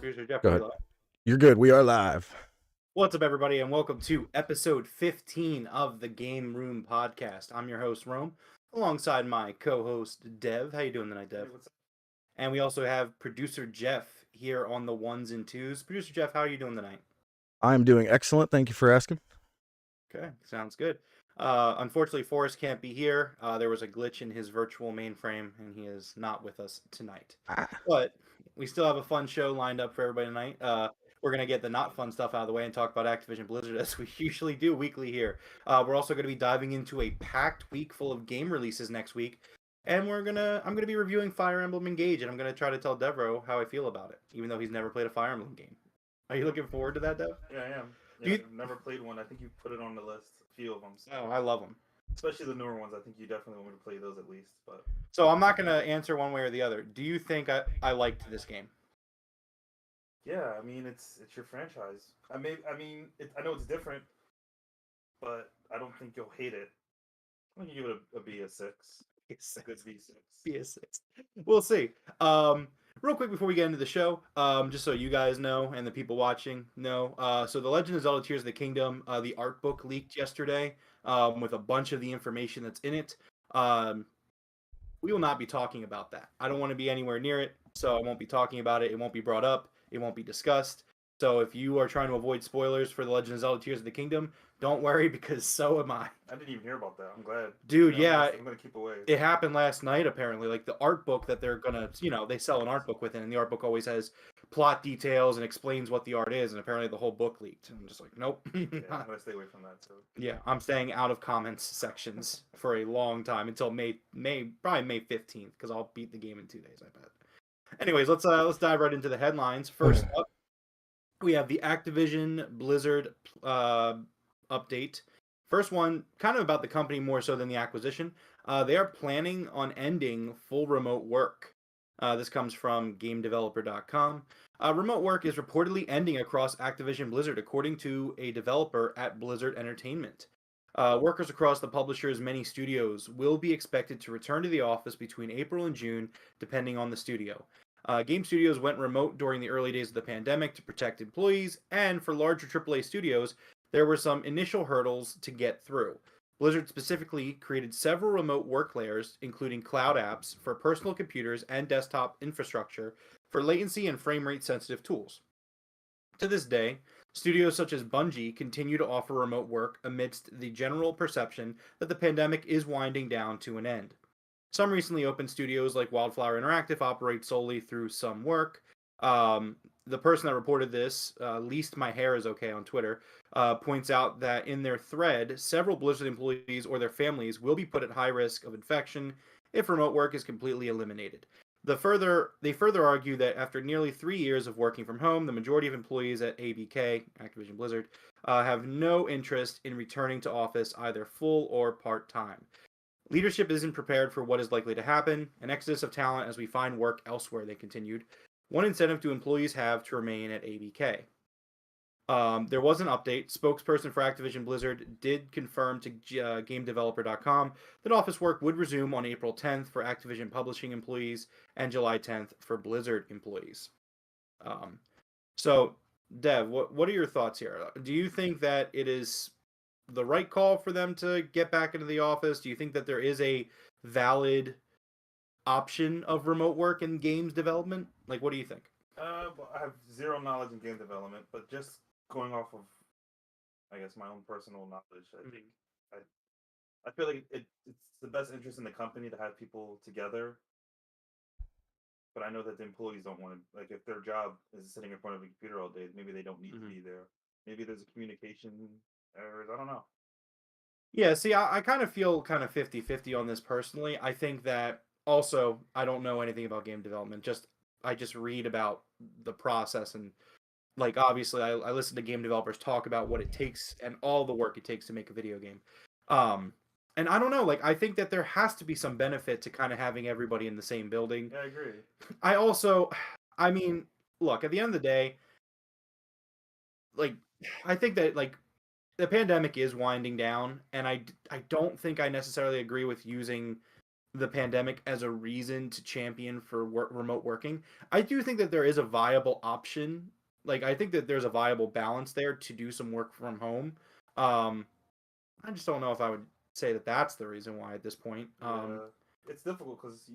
Producer Jeff, Go are you ahead. live? You're good. We are live. What's up, everybody, and welcome to episode 15 of the Game Room Podcast. I'm your host, Rome, alongside my co-host, Dev. How you doing tonight, Dev? Hey, what's up? And we also have producer Jeff here on the ones and twos. Producer Jeff, how are you doing tonight? I'm doing excellent. Thank you for asking. Okay, sounds good. Unfortunately, Forrest can't be here. There was a glitch in his virtual mainframe, and he is not with us tonight. But we still have a fun show lined up for everybody tonight. We're going to get the not fun stuff out of the way and talk about Activision Blizzard as we usually do weekly here. We're also going to be diving into a packed week full of game releases next week. And I'm gonna be reviewing Fire Emblem Engage, and I'm gonna try to tell Devroro how I feel about it, even though he's never played a Fire Emblem game. Are you looking forward to that, Dev? Yeah, I am. Do Yeah, you- I've never played one. I think you put it on the list, a few of them. So. Oh, I love them. Especially the newer ones. I think you definitely want me to play those at least. But So I'm not gonna answer one way or the other. Do you think I liked this game? yeah, I mean it's your franchise. I know it's different, but I don't think you'll hate it. I'm gonna give it a B, a 6. A good B6. PS6. We'll see. Real quick before we get into the show, just so you guys know and the people watching know, so The Legend of Zelda Tears of the Kingdom, the art book leaked yesterday with a bunch of the information that's in it. We will not be talking about that. I don't want to be anywhere near it, so I won't be talking about it. It won't be brought up. It won't be discussed. So if you are trying to avoid spoilers for The Legend of Zelda Tears of the Kingdom, don't worry, because so am I. I didn't even hear about that. I'm glad. Dude, yeah. I'm gonna keep away. It happened last night, apparently. Like, the art book that they're gonna, they sell an art book with it, and the art book always has plot details and explains what the art is, and apparently the whole book leaked. And I'm just like, nope. Yeah, I'm gonna stay away from that too. Yeah, I'm staying out of comments sections for a long time until probably May 15th, because I'll beat the game in 2 days, I bet. Anyways, let's dive right into the headlines. First up, we have the Activision Blizzard update. First one, kind of about the company more so than the acquisition. They are planning on ending full remote work. This comes from GameDeveloper.com. Remote work is reportedly ending across Activision Blizzard, according to a developer at Blizzard Entertainment. Workers across the publisher's many studios will be expected to return to the office between April and June, depending on the studio. Game studios went remote during the early days of the pandemic to protect employees, and for larger AAA studios, there were some initial hurdles to get through. Blizzard specifically created several remote work layers, including cloud apps for personal computers and desktop infrastructure for latency and frame rate sensitive tools. To this day, studios such as Bungie continue to offer remote work amidst the general perception that the pandemic is winding down to an end. Some recently opened studios like Wildflower Interactive operate solely through some work. The person that reported this, Least My Hair is Okay on Twitter, points out that in their thread, several Blizzard employees or their families will be put at high risk of infection if remote work is completely eliminated. They further argue that after nearly 3 years of working from home, the majority of employees at ABK, Activision Blizzard, have no interest in returning to office either full or part-time. Leadership isn't prepared for what is likely to happen, an exodus of talent as we find work elsewhere, they continued. One incentive do employees have to remain at ABK? There was an update. Spokesperson for Activision Blizzard did confirm to GameDeveloper.com that office work would resume on April 10th for Activision publishing employees and July 10th for Blizzard employees. So, Dev, what are your thoughts here? Do you think that it is the right call for them to get back into the office? Do you think that there is a valid option of remote work in games development? Like, what do you think? Well, I have zero knowledge in game development, but just going off of, I guess, my own personal knowledge, I think I feel like it's the best interest in the company to have people together. But I know that the employees don't want to, like, if their job is sitting in front of a computer all day, maybe they don't need to be there. Maybe there's a communication errors. I don't know. Yeah, see, I kind of feel kind of 50-50 on this personally. I think that also I don't know anything about game development. I just read about the process, and like obviously I listen to game developers talk about what it takes and all the work it takes to make a video game. And I don't know, like I think that there has to be some benefit to kind of having everybody in the same building. Yeah, I agree. I mean, look, at the end of the day, like I think that like the pandemic is winding down, and I don't think I necessarily agree with using the pandemic as a reason to champion for remote working. I do think that there is a viable option. Like, I think that there's a viable balance there to do some work from home. I just don't know if I would say that that's the reason why at this point. It's difficult because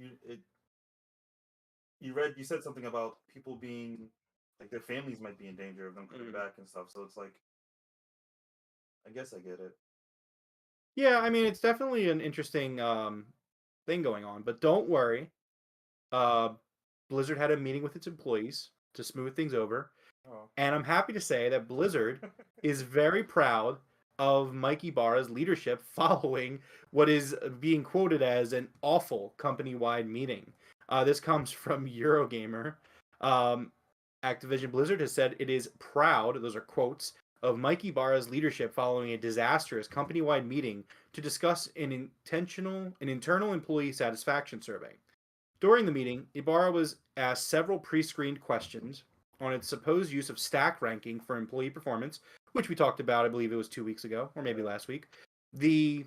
you said something about people being like their families might be in danger of them coming back and stuff. So it's like, I guess I get it. Yeah, I mean, it's definitely an interesting thing going on, but don't worry. Blizzard had a meeting with its employees to smooth things over, and I'm happy to say that Blizzard is very proud of Mike Ibarra's leadership following what is being quoted as an awful company-wide meeting. This comes from Eurogamer. Activision Blizzard has said it is proud, those are quotes, of Mike Ibarra's leadership following a disastrous company-wide meeting to discuss an internal employee satisfaction survey. During the meeting, Ibarra was asked several pre-screened questions on its supposed use of stack ranking for employee performance, which we talked about, I believe it was 2 weeks ago, or maybe last week. The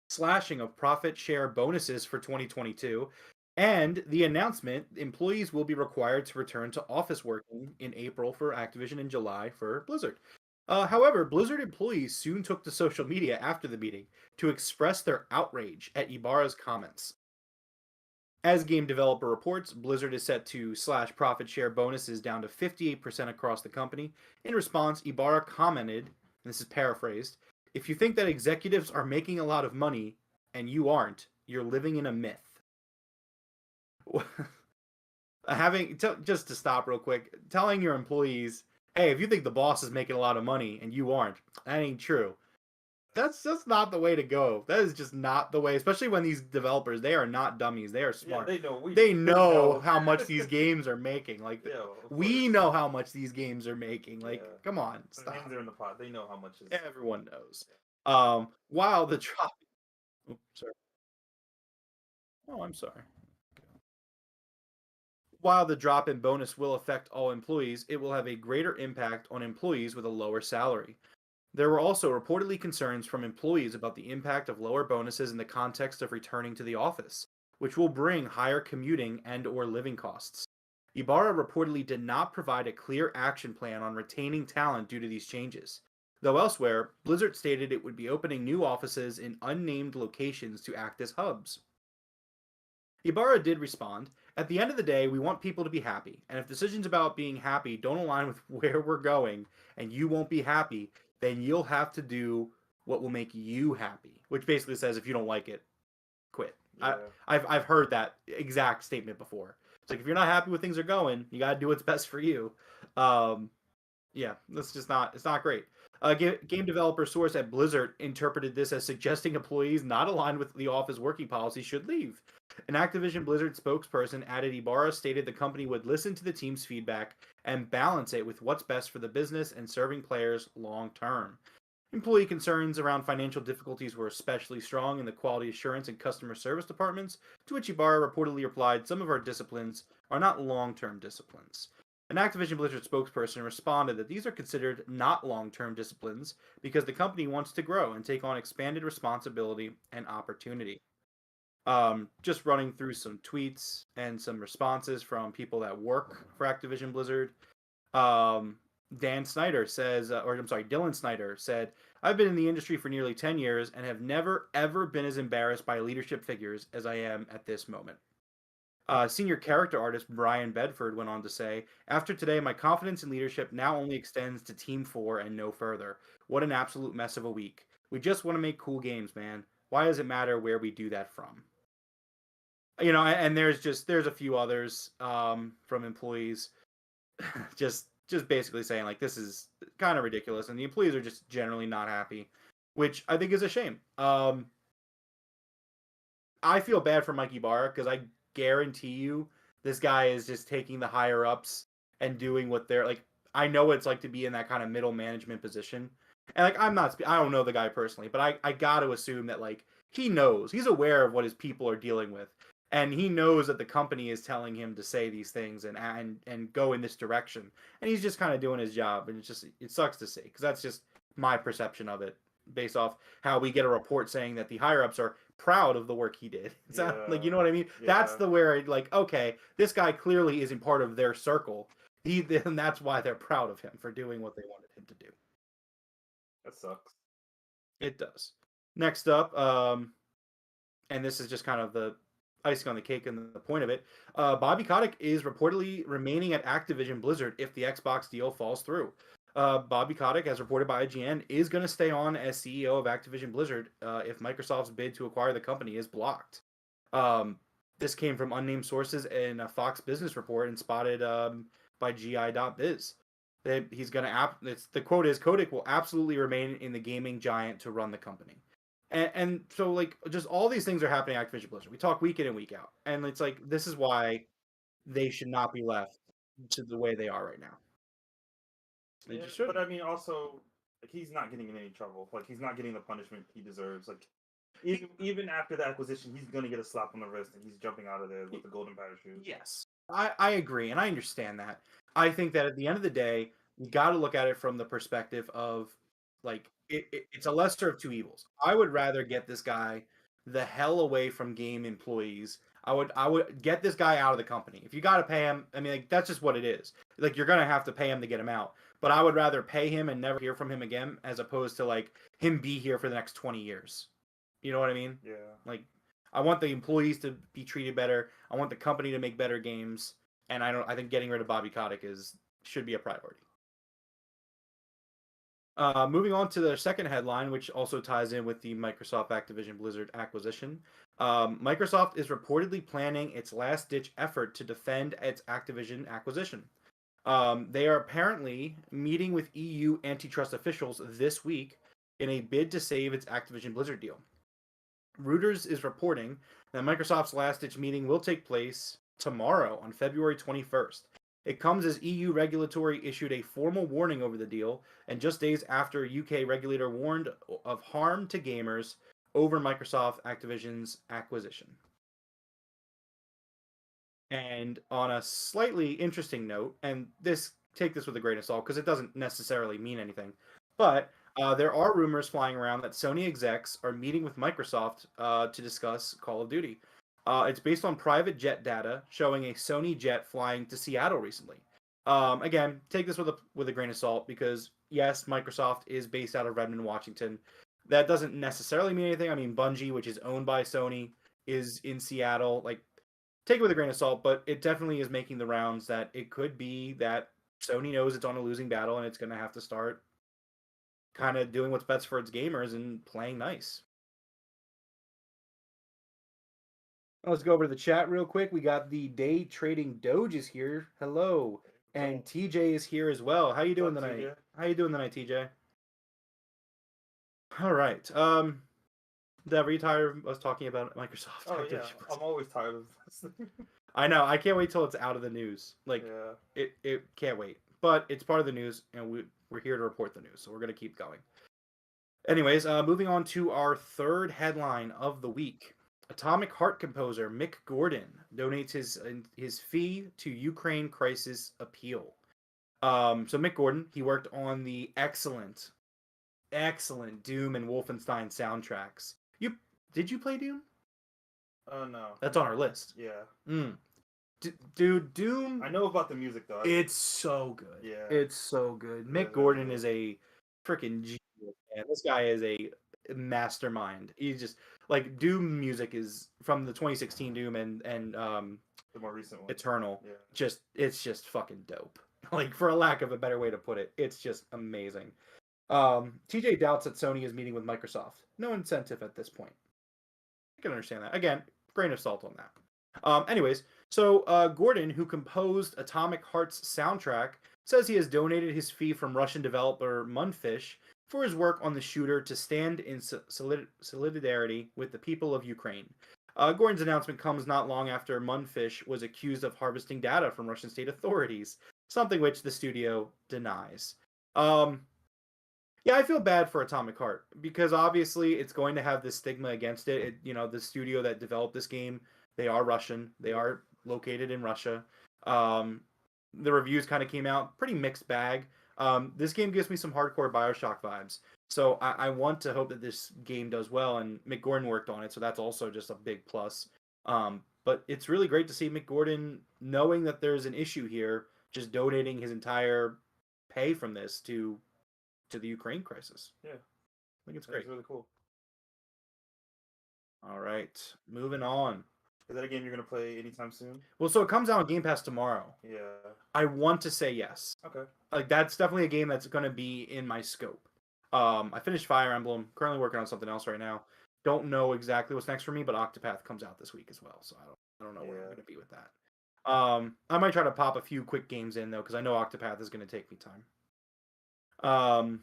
slashing of profit share bonuses for 2022, and the announcement employees will be required to return to office working in April for Activision and July for Blizzard. However, Blizzard employees soon took to social media after the meeting to express their outrage at Ibarra's comments. As Game Developer reports, Blizzard is set to slash profit share bonuses down to 58% across the company. In response, Ibarra commented, and this is paraphrased, "If you think that executives are making a lot of money and you aren't, you're living in a myth." Just to stop real quick, telling your employees, hey, if you think the boss is making a lot of money and you aren't, that ain't true. That's just not the way to go. That is just not the way, especially when these developers, they are not dummies. They are smart. Yeah, they know how much these games are making. Like, yeah, we know how much these games are making. Like, come on, stop. Hands are in the pot. They know how much is. Everyone knows. While the drop. Oh, sorry. Oh, I'm sorry. While the drop in bonus will affect all employees, it will have a greater impact on employees with a lower salary. There were also reportedly concerns from employees about the impact of lower bonuses in the context of returning to the office, which will bring higher commuting and/or living costs. Ibarra reportedly did not provide a clear action plan on retaining talent due to these changes. Though elsewhere, Blizzard stated it would be opening new offices in unnamed locations to act as hubs. Ibarra did respond, "At the end of the day, we want people to be happy, and if decisions about being happy don't align with where we're going, and you won't be happy, then you'll have to do what will make you happy," which basically says if you don't like it, quit. Yeah. I've heard that exact statement before. It's like, if you're not happy with things are going, you got to do what's best for you. Yeah, that's just not, it's not great. Game developer source at Blizzard interpreted this as suggesting employees not aligned with the office working policy should leave. An Activision Blizzard spokesperson added Ibarra stated the company would listen to the team's feedback and balance it with what's best for the business and serving players long term. Employee concerns around financial difficulties were especially strong in the quality assurance and customer service departments, to which Ibarra reportedly replied, "Some of our disciplines are not long-term disciplines." An Activision Blizzard spokesperson responded that these are considered not long-term disciplines because the company wants to grow and take on expanded responsibility and opportunity. Just running through some tweets and some responses from people that work for Activision Blizzard. Dylan Snyder said, "I've been in the industry for nearly 10 years and have never, ever been as embarrassed by leadership figures as I am at this moment." Senior character artist Brian Bedford went on to say, "After today, my confidence in leadership now only extends to Team 4 and no further. What an absolute mess of a week. We just want to make cool games, man. Why does it matter where we do that from?" You know, and there's a few others from employees just basically saying, like, this is kind of ridiculous, and the employees are just generally not happy, which I think is a shame. I feel bad for Mike Ibarra because I guarantee you this guy is just taking the higher ups and doing what they're like. I know what it's like to be in that kind of middle management position, and like, I don't know the guy personally, but I got to assume that, like, he's aware of what his people are dealing with. And he knows that the company is telling him to say these things and go in this direction. And he's just kind of doing his job. And it sucks to see, because that's just my perception of it, based off how we get a report saying that the higher-ups are proud of the work he did. Like, you know what I mean? Yeah. That's the where like, okay, this guy clearly isn't part of their circle. And that's why they're proud of him for doing what they wanted him to do. That sucks. It does. Next up, and this is just kind of the icing on the cake and the point of it. Bobby Kotick is reportedly remaining at Activision Blizzard if the Xbox deal falls through. Bobby Kotick, as reported by IGN, is going to stay on as CEO of Activision Blizzard if Microsoft's bid to acquire the company is blocked. This came from unnamed sources in a Fox Business report and spotted by GI.biz. He's going to the quote is, Kotick will absolutely remain in the gaming giant to run the company. And so, like, just all these things are happening at Activision Blizzard. We talk week in and week out. And it's like, this is why they should not be left to the way they are right now. They just should. But I mean, also, like, he's not getting in any trouble. Like, he's not getting the punishment he deserves. Like, even after the acquisition, he's going to get a slap on the wrist and he's jumping out of there with the golden parachute. Yes. I agree, and I understand that. I think that at the end of the day, you got to look at it from the perspective of, like, it's a lesser of two evils. I would rather get this guy the hell away from game employees. I would get this guy out of the company. If you got to pay him, I mean, like, that's just what it is. Like, you're gonna have to pay him to get him out. But I would rather pay him and never hear from him again, as opposed to, like, him be here for the next 20 years. You know what I mean? Yeah. Like, I want the employees to be treated better. I want the company to make better games, and I think getting rid of Bobby Kotick should be a priority. Moving on to the second headline, which also ties in with the Microsoft Activision Blizzard acquisition. Microsoft is reportedly planning its last-ditch effort to defend its Activision acquisition. They are apparently meeting with EU antitrust officials this week in a bid to save its Activision Blizzard deal. Reuters is reporting that Microsoft's last-ditch meeting will take place tomorrow on February 21st. It comes as EU regulatory issued a formal warning over the deal, and just days after a UK regulator warned of harm to gamers over Microsoft Activision's acquisition. And on a slightly interesting note, and take this with a grain of salt because it doesn't necessarily mean anything, but there are rumors flying around that Sony execs are meeting with Microsoft to discuss Call of Duty. It's based on private jet data showing a Sony jet flying to Seattle recently. Again, take this with a grain of salt because, yes, Microsoft is based out of Redmond, Washington. That doesn't necessarily mean anything. I mean, Bungie, which is owned by Sony, is in Seattle. Like, take it with a grain of salt, but it definitely is making the rounds that it could be that Sony knows it's on a losing battle and it's going to have to start kind of doing what's best for its gamers and playing nice. Let's go over to the chat real quick. We got the Day Trading Doge is here. Hello. And TJ is here as well. How you doing tonight? TJ? How you doing tonight, TJ? All right. Dev, are you tired of us talking about Microsoft? Oh, yeah. I'm always tired of this. I know. I can't wait till it's out of the news. Like, yeah. It can't wait. But it's part of the news, and we're here to report the news, so we're going to keep going. Anyways, moving on to our third headline of the week. Atomic Heart composer Mick Gordon donates his fee to Ukraine crisis appeal. So Mick Gordon, he worked on the excellent Doom and Wolfenstein soundtracks. Did you play Doom? No. That's on our list. Yeah. Dude, Doom. I know about the music though. It's so good. Yeah. It's so good. Mick Gordon is a freaking genius, man. This guy is a mastermind. He's just like Doom music is from the 2016 Doom and the more recent one, Eternal. Yeah. It's just fucking dope. Like, for a lack of a better way to put it, it's just amazing. TJ doubts that Sony is meeting with Microsoft. No incentive at this point. I can understand that. Again, grain of salt on that. Anyways, so Gordon, who composed Atomic Heart's soundtrack, says he has donated his fee from Russian developer Munfish for his work on the shooter to stand in solidarity with the people of Ukraine. Gordon's announcement comes not long after Munfish was accused of harvesting data from Russian state authorities, something which the studio denies. Yeah, I feel bad for Atomic Heart because obviously it's going to have this stigma against it. The studio that developed this game, they are Russian. They are located in Russia. The reviews kind of came out pretty mixed bag. This game gives me some hardcore BioShock vibes. So I want to hope that this game does well, and Mick Gordon worked on it, so that's also just a big plus. But it's really great to see Mick Gordon knowing that there's an issue here, just donating his entire pay from this to the Ukraine crisis. Yeah, I think it's great. It's really cool. All right, moving on. Is that a game you're gonna play anytime soon? Well, so it comes out on Game Pass tomorrow. Yeah. I want to say yes. Okay. Like that's definitely a game that's going to be in my scope. I finished Fire Emblem. Currently working on something else right now. Don't know exactly what's next for me, but Octopath comes out this week as well, so I don't know where I'm going to be with that. I might try to pop a few quick games in though, because I know Octopath is going to take me time.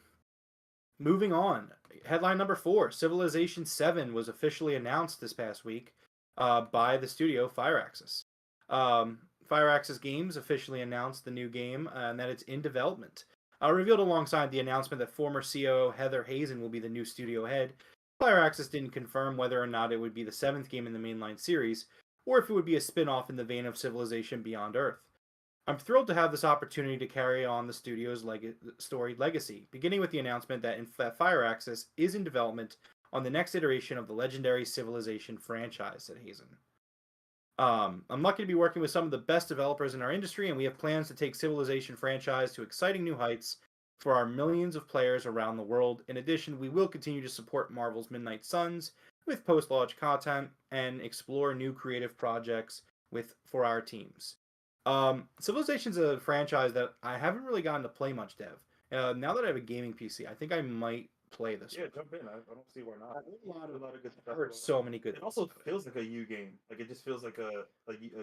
Moving on, headline number 4: Civilization 7 was officially announced this past week by the studio Firaxis. Firaxis Games officially announced the new game and that it's in development. Revealed alongside the announcement that former COO Heather Hazen will be the new studio head, Firaxis didn't confirm whether or not it would be the 7th game in the mainline series, or if it would be a spin-off in the vein of Civilization Beyond Earth. I'm thrilled to have this opportunity to carry on the studio's storied legacy, beginning with the announcement that Firaxis is in development on the next iteration of the legendary Civilization franchise, said Hazen. I'm lucky to be working with some of the best developers in our industry, and we have plans to take Civilization franchise to exciting new heights for our millions of players around the world. In addition, we will continue to support Marvel's Midnight Suns with post-launch content and explore new creative projects for our teams. Civilization's a franchise that I haven't really gotten to play much, Dev. Now that I have a gaming PC, I think I might play this one. Jump in. I don't see why not. A lot of good stuff. I've heard so many good It things also about it. feels like a U game. Like it just feels like a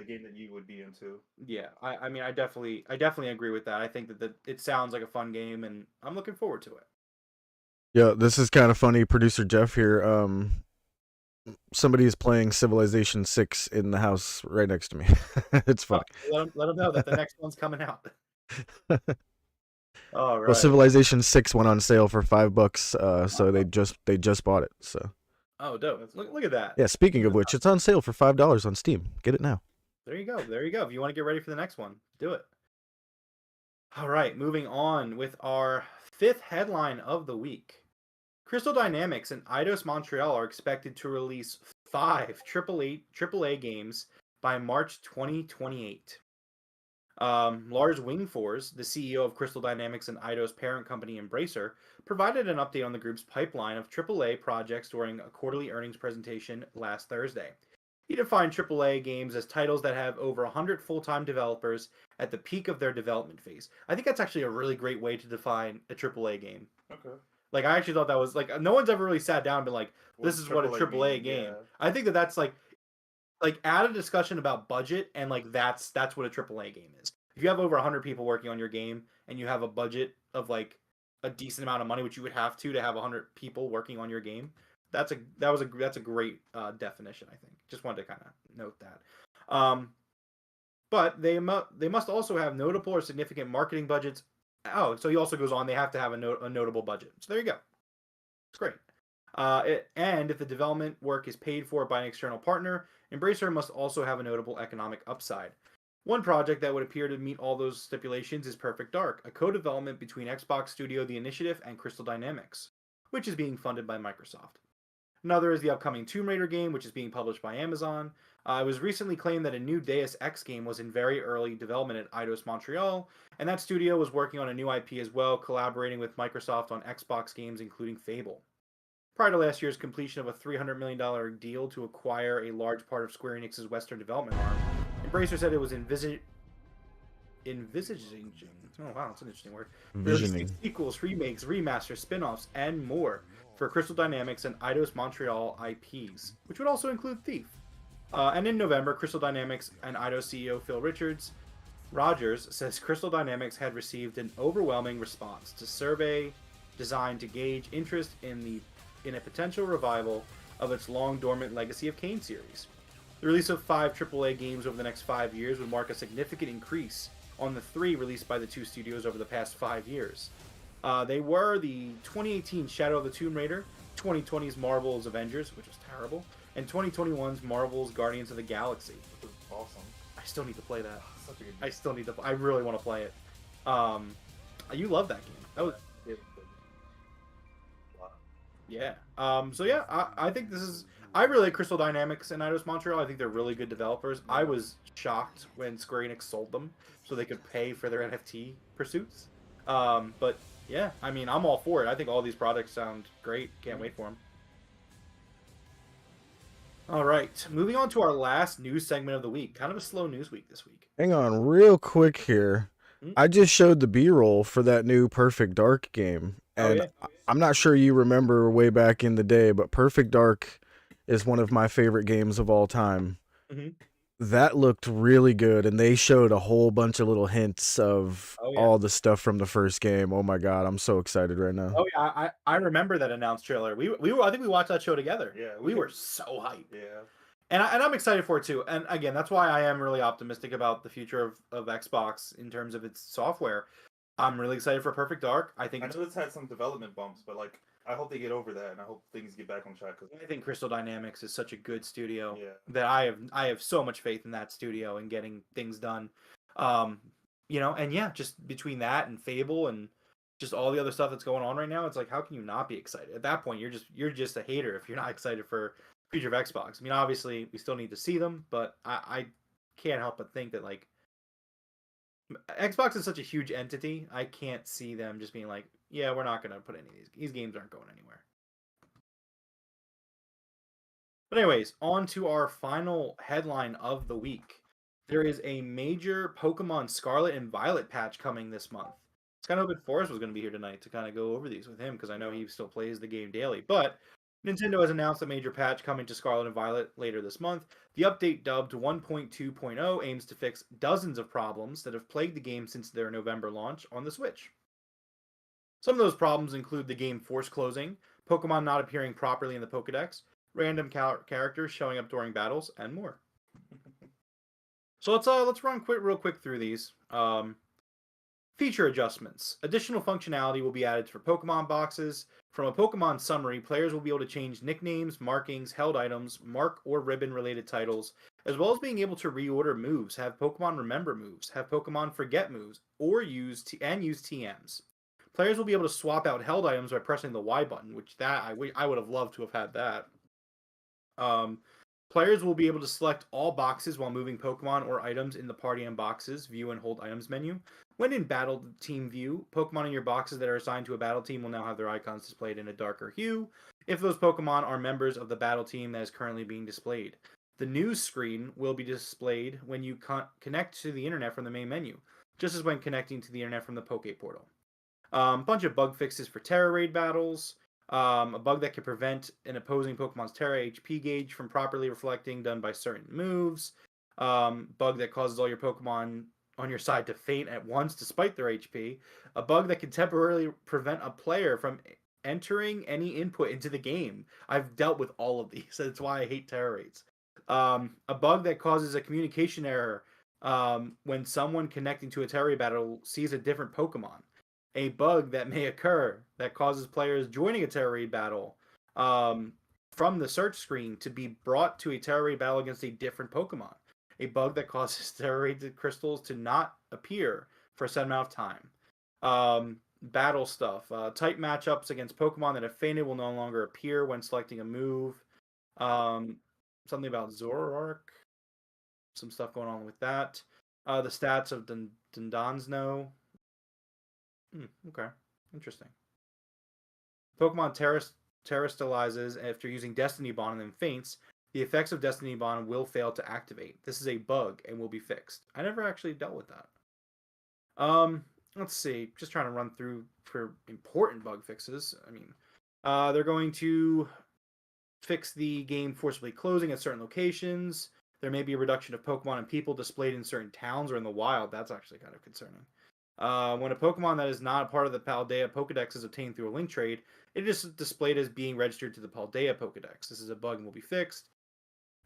game that you would be into. Yeah, I mean, I definitely agree with that. I think that it sounds like a fun game, and I'm looking forward to it. Yeah, this is kind of funny. Producer Jeff here. Somebody is playing Civilization 6 in the house right next to me. It's funny. Let them know that the next one's coming out. All right. Well, Civilization 6 went on sale for $5, so they just bought it. So. Oh, dope! Look at that. Yeah. Speaking of which, it's on sale for $5 on Steam. Get it now. There you go. If you want to get ready for the next one, do it. All right, moving on with our 5th headline of the week. Crystal Dynamics and Eidos Montreal are expected to release 5 AAA games by March 2028. Lars Wingfors, the CEO of Crystal Dynamics and Eidos parent company Embracer, provided an update on the group's pipeline of AAA projects during a quarterly earnings presentation last Thursday. He defined AAA games as titles that have over 100 full-time developers at the peak of their development phase. I think that's actually a really great way to define a AAA game. Okay. Like, I actually thought that was, like, no one's ever really sat down and been like, this is what a AAA game. Yeah. I think that's, like, add a discussion about budget, and, like, that's what a AAA game is. If you have over 100 people working on your game, and you have a budget of, like, a decent amount of money, which you would have to have 100 people working on your game, that's a great definition, I think. Just wanted to kind of note that. But they must also have notable or significant marketing budgets. So he also goes on, they have to have a notable budget. So there you go. It's great. And if the development work is paid for by an external partner, Embracer must also have a notable economic upside. One project that would appear to meet all those stipulations is Perfect Dark, a co-development between Xbox Studio The Initiative and Crystal Dynamics, which is being funded by Microsoft. Another is the upcoming Tomb Raider game, which is being published by Amazon. It was recently claimed that a new Deus Ex game was in very early development at Eidos Montreal, and that studio was working on a new IP as well, collaborating with Microsoft on Xbox games, including Fable. Prior to last year's completion of a $300 million deal to acquire a large part of Square Enix's Western development arm, Embracer said it was envisaging. Oh wow, that's an interesting word. Envisioning sequels, remakes, remasters, spin-offs, and more for Crystal Dynamics and Eidos Montreal IPs, which would also include Thief. And in November, Crystal Dynamics and Eidos CEO Phil Rogers says Crystal Dynamics had received an overwhelming response to survey designed to gauge interest in a potential revival of its long dormant Legacy of Kain series. The release of 5 AAA games over the next 5 years would mark a significant increase on the 3 released by the 2 studios over the past 5 years. They were the 2018 Shadow of the Tomb Raider, 2020's Marvel's Avengers, which was terrible, and 2021's Marvel's Guardians of the Galaxy. Which is awesome. I still need to play that. Such a good game. I really want to play it. You love that game. That was Yeah. So yeah, I think this is. I really like Crystal Dynamics and Eidos Montreal. I think they're really good developers. I was shocked when Square Enix sold them so they could pay for their NFT pursuits. But yeah, I mean, I'm all for it. I think all these products sound great. Can't wait for them. All right, moving on to our last news segment of the week. Kind of a slow news week this week. Hang on, real quick here. I just showed the B-roll for that new Perfect Dark game, Oh and yeah. I'm not sure you remember way back in the day, but Perfect Dark is one of my favorite games of all time. Mm-hmm. That looked really good, and they showed a whole bunch of little hints of Oh yeah. all the stuff from the first game. Oh my god, I'm so excited right now. Oh yeah. I remember that announced trailer. We were I think we watched that show together. Yeah, We were so hyped. Yeah. And I'm excited for it too. And again, that's why I am really optimistic about the future of Xbox in terms of its software. I'm really excited for Perfect Dark. I think I know it's had some development bumps, but like I hope they get over that, and I hope things get back on track. Cause I think Crystal Dynamics is such a good studio yeah, that I have so much faith in that studio and getting things done. Um, and yeah, just between that and Fable and just all the other stuff that's going on right now, it's like how can you not be excited? At that point, you're just a hater if you're not excited for future of Xbox. I mean, obviously we still need to see them, but I can't help but think that like Xbox is such a huge entity. I can't see them just being like, yeah, we're not gonna put any of these games aren't going anywhere. But anyways, on to our final headline of the week. There is a major Pokemon Scarlet and Violet patch coming this month. It's kind of hoping Forrest was going to be here tonight to kind of go over these with him because I know he still plays the game daily. But Nintendo has announced a major patch coming to Scarlet and Violet later this month. The update, dubbed 1.2.0, aims to fix dozens of problems that have plagued the game since their November launch on the Switch. Some of those problems include the game force closing, Pokemon not appearing properly in the Pokedex, random characters showing up during battles, and more. So let's run real quick through these. Feature adjustments. Additional functionality will be added for Pokemon boxes. From a Pokemon summary, players will be able to change nicknames, markings, held items, mark or ribbon related titles, as well as being able to reorder moves, have Pokemon remember moves, have Pokemon forget moves, or use TMs. Players will be able to swap out held items by pressing the Y button, which I would have loved to have had that. Players will be able to select all boxes while moving Pokemon or items in the party and boxes view and hold items menu. When in battle team view, Pokemon in your boxes that are assigned to a battle team will now have their icons displayed in a darker hue if those Pokemon are members of the battle team that is currently being displayed. The news screen will be displayed when you connect to the internet from the main menu, just as when connecting to the internet from the Poke Portal. Bunch of bug fixes for Terra Raid battles. A bug that can prevent an opposing Pokemon's Terra HP gauge from properly reflecting done by certain moves. Bug that causes all your Pokemon on your side to faint at once despite their HP. A bug that can temporarily prevent a player from entering any input into the game. I've dealt with all of these. That's why I hate Terra Raids. A bug that causes a communication error when someone connecting to a Terra Raid battle sees a different Pokemon. A bug that may occur that causes players joining a Terra Raid battle from the search screen to be brought to a Terra Raid battle against a different Pokemon. A bug that causes Terra Raid crystals to not appear for a set amount of time. Battle stuff. Type matchups against Pokemon that have fainted will no longer appear when selecting a move. Something about Zoroark. Some stuff going on with that. The stats of Dundansno. Okay, interesting. Pokemon terrestrializes after using Destiny Bond and then faints. The effects of Destiny Bond will fail to activate. This is a bug and will be fixed. I never actually dealt with that. Let's see. Just trying to run through for important bug fixes. I mean, they're going to fix the game forcibly closing at certain locations. There may be a reduction of Pokemon and people displayed in certain towns or in the wild. That's actually kind of concerning. When a Pokemon that is not a part of the Paldea Pokedex is obtained through a link trade, it is displayed as being registered to the Paldea Pokedex. This is a bug and will be fixed.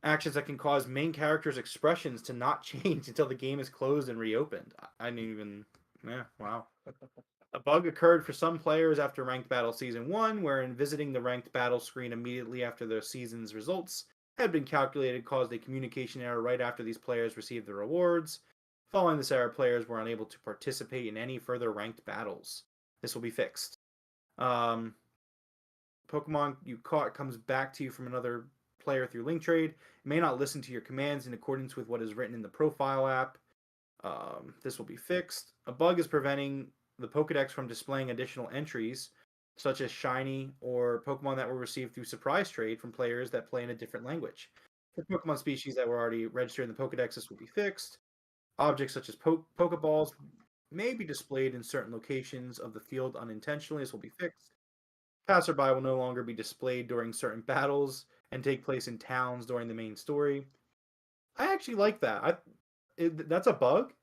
Actions that can cause main characters' expressions to not change until the game is closed and reopened. I didn't even... Yeah, wow. A bug occurred for some players after Ranked Battle Season 1, wherein visiting the Ranked Battle screen immediately after their season's results had been calculated caused a communication error right after these players received the rewards. Following this error, players were unable to participate in any further ranked battles. This will be fixed. Pokemon you caught comes back to you from another player through link trade. It may not listen to your commands in accordance with what is written in the profile app. This will be fixed. A bug is preventing the Pokedex from displaying additional entries, such as shiny or Pokemon that were received through surprise trade from players that play in a different language. For Pokemon species that were already registered in the Pokedex, this will be fixed. Objects such as Pokeballs may be displayed in certain locations of the field unintentionally. This will be fixed. Passerby will no longer be displayed during certain battles and take place in towns during the main story. I actually like that. That's a bug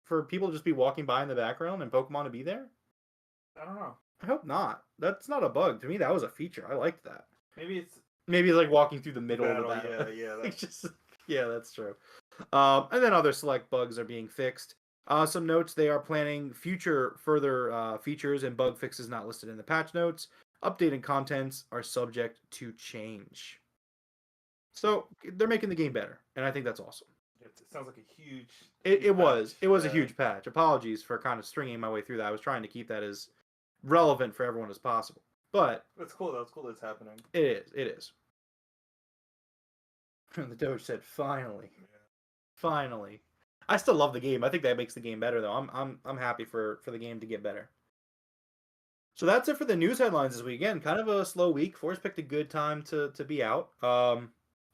for people to just be walking by in the background and Pokemon to be there. I don't know. I hope not. That's not a bug. To me, that was a feature. I liked that. Maybe it's like walking through the middle of the battle. Yeah. It's just that's true. And then other select bugs are being fixed. Some notes: they are planning further features and bug fixes not listed in the patch notes. Updated contents are subject to change. So they're making the game better, and I think that's awesome. It sounds like a huge. It was a huge patch. Apologies for kind of stringing my way through that. I was trying to keep that as relevant for everyone as possible. But that's cool. That's cool. It's happening. It is. The Doge said, "Finally, finally." I still love the game. I think that makes the game better, though. I'm happy for the game to get better. So that's it for the news headlines this week. Again, kind of a slow week. Forrest picked a good time to be out.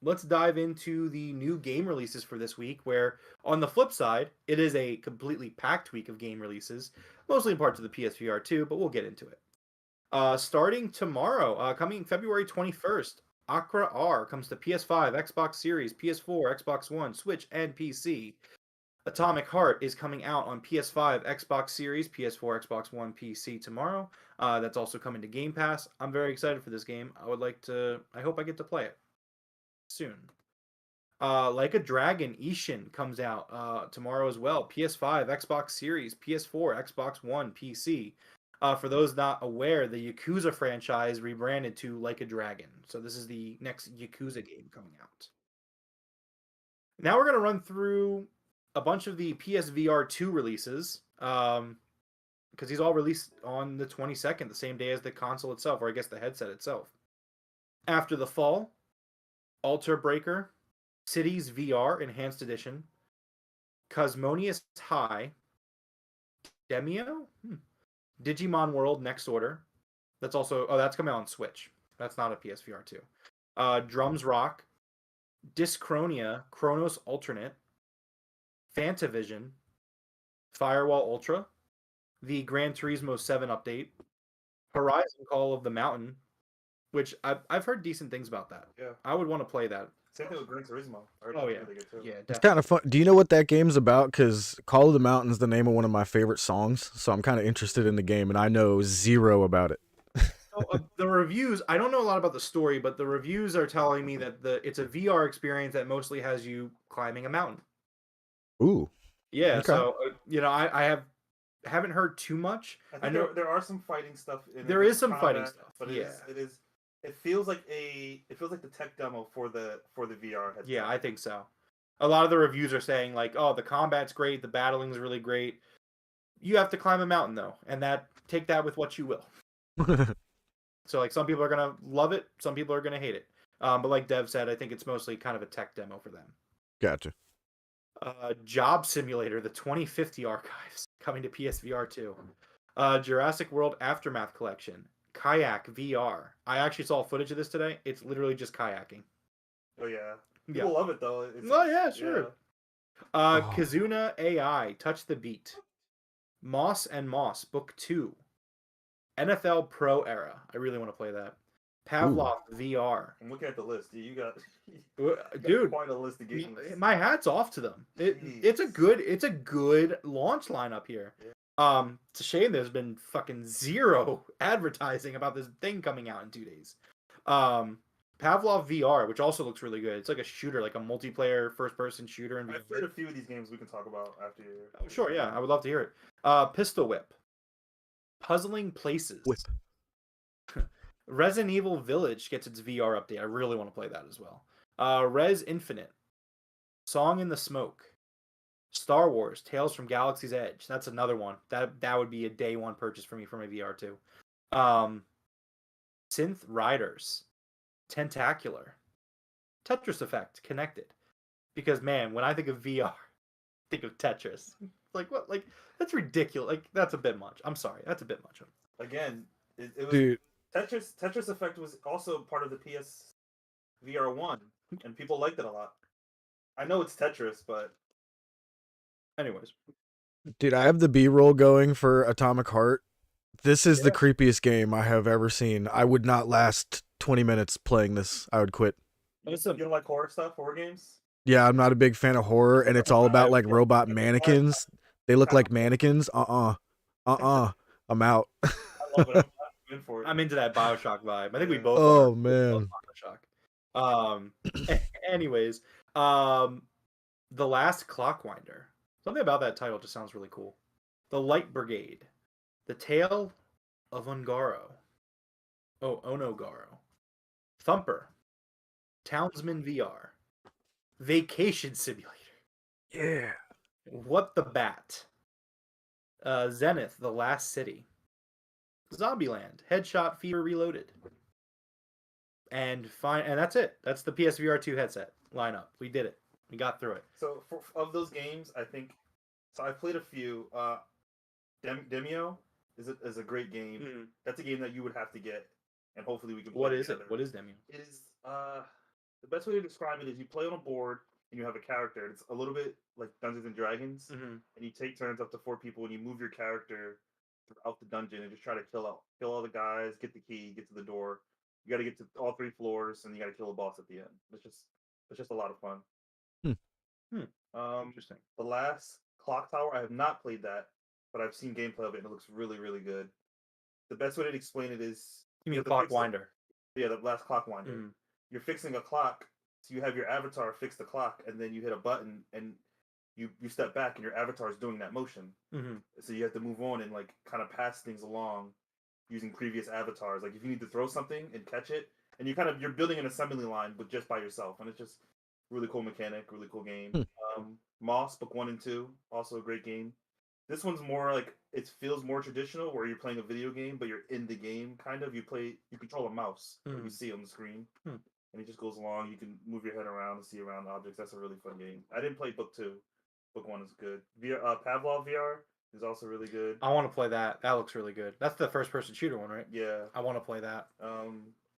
Let's dive into the new game releases for this week, where on the flip side, it is a completely packed week of game releases, mostly in parts of the PSVR 2, but we'll get into it. Starting tomorrow, coming February 21st, Aqua R comes to PS5, Xbox Series, PS4, Xbox One, Switch, and PC. Atomic Heart is coming out on PS5, Xbox Series, PS4, Xbox One, PC tomorrow. That's also coming to Game Pass. I'm very excited for this game. I hope I get to play it soon. Like a Dragon Ishin comes out tomorrow as well. PS5, Xbox Series, PS4, Xbox One, PC. For those not aware, the Yakuza franchise rebranded to Like a Dragon. So this is the next Yakuza game coming out. Now we're going to run through a bunch of the PSVR 2 releases, because these all released on the 22nd, the same day as the console itself, or I guess the headset itself. After the Fall, Alter Breaker, Cities VR Enhanced Edition, Cosmonius High, Demio, Digimon World Next Order. That's coming out on Switch. That's not a PSVR 2. Drums Rock, Dyschronia, Chronos Alternate, Fantavision, Firewall Ultra, the Gran Turismo 7 update, Horizon Call of the Mountain, which I've heard decent things about that. Yeah. I would want to play that. Same thing with Gran Turismo. Oh, yeah. Really good too. Yeah, It's kind of fun. Do you know what that game's about? Because Call of the Mountain is the name of one of my favorite songs, so I'm kind of interested in the game, and I know zero about it. The reviews, I don't know a lot about the story, but the reviews are telling me that it's a VR experience that mostly has you climbing a mountain. Ooh. Yeah, Okay. so I haven't heard too much. I know there are some fighting stuff in it. There is some fighting stuff, but yeah. it feels like the tech demo for the VR headset. Yeah, I think so. A lot of the reviews are saying like, oh, the combat's great, the battling's really great. You have to climb a mountain though, and take that with what you will. So like some people are gonna love it, some people are gonna hate it. But like Dev said, I think it's mostly kind of a tech demo for them. Gotcha. Job Simulator, the 2050 archives, coming to PSVR 2. Jurassic World Aftermath Collection, Kayak VR. I actually saw footage of this today. It's literally just kayaking. Oh yeah, people love it though. Yeah, sure. Yeah. Kazuna AI, Touch the Beat. Moss and Moss, Book 2. NFL Pro Era. I really want to play that. Pavlov VR. I'm looking at the list. You got dude, quite a list of games. My hat's off to them. It's a good launch lineup here. Yeah. It's a shame there's been fucking zero advertising about this thing coming out in 2 days. Pavlov VR, which also looks really good. It's like a shooter, like a multiplayer first-person shooter. I've played a few of these games we can talk about after you. Oh, sure, yeah. I would love to hear it. Pistol Whip. Puzzling Places. Whip. Resident Evil Village gets its VR update. I really want to play that as well. Res Infinite. Song in the Smoke. Star Wars Tales from Galaxy's Edge. That's another one. That would be a day one purchase for me for my VR too. Synth Riders, Tentacular, Tetris Effect, Connected. Because man, when I think of VR, I think of Tetris. Like what? Like that's ridiculous. Like that's a bit much. I'm sorry, that's a bit much. Again, it was Dude, Tetris Effect was also part of the PSVR 1, and people liked it a lot. I know it's Tetris, but anyways, I have the B-roll going for Atomic Heart. This is the Yeah. creepiest game I have ever seen. I would not last 20 minutes playing this. I would quit. you don't like horror stuff, horror games? Yeah, I'm not a big fan of horror, and it's all about like robot mannequins. They look like mannequins. I'm out. I love it. I'm in for it. I'm into that Bioshock vibe. I think we Yeah. both Oh are. man. Bioshock. Anyways, The Last Clockwinder. Something about that title just sounds really cool. The Light Brigade. The Tale of Ungaro. Oh, Onogaro. Thumper. Townsman VR. Vacation Simulator. Yeah. What the Bat. Zenith, The Last City. Zombieland, Headshot Fever Reloaded. And that's it. That's the PSVR 2 headset lineup. We did it. We got through it. So of those games, I think I played a few. Demio is a great game. That's a game that you would have to get, and hopefully we can play What is together. it? What is Demio? It is the best way to describe it is you play on a board and you have a character. It's a little bit like Dungeons and Dragons, and you take turns up to 4 people, and you move your character throughout the dungeon and just try to kill all the guys, get the key, get to the door. You got to get to all 3 floors, and you got to kill a boss at the end. It's just a lot of fun. Interesting. The Last Clock Tower, I have not played that, but I've seen gameplay of it, and it looks really, really good. The best way to explain it is You mean Clockwinder? Yeah, the Last Clockwinder. You're fixing a clock, so you have your avatar fix the clock, and then you hit a button, and you step back, and your avatar is doing that motion. So you have to move on and like kind of pass things along using previous avatars. Like if you need to throw something and catch it, and you're building an assembly line, but just by yourself, and it's just really cool mechanic, really cool game. Moss Book 1 and 2, also a great game. This one's more like it feels more traditional, where you're playing a video game, but you're in the game kind of. You control a mouse, like you see on the screen, and it just goes along. You can move your head around and see around objects. That's a really fun game. I didn't play Book 2. Book 1 is good. Pavlov VR is also really good. I want to play that. That looks really good. That's the first-person shooter one, right? Yeah. I want to play that.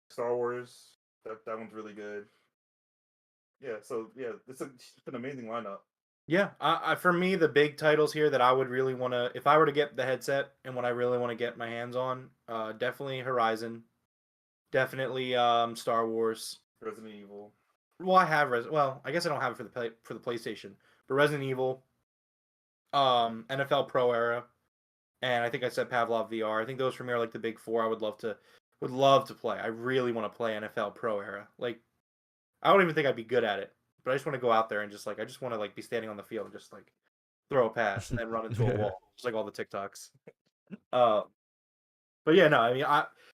Star Wars. That one's really good. Yeah. So yeah, it's an amazing lineup. Yeah, for me, the big titles here that I would really want to, if I were to get the headset and what I really want to get my hands on, definitely Horizon, definitely Star Wars, Resident Evil. Well, I have well, I guess I don't have it for the PlayStation, but Resident Evil, NFL Pro Era, and I think I said Pavlov VR. I think those for me are like the big 4. I would love to play. I really want to play NFL Pro Era. Like, I don't even think I'd be good at it. But I just want to go out there and just like I just want to like be standing on the field and just like throw a pass and then run into a wall, just like all the TikToks. But yeah, no, I mean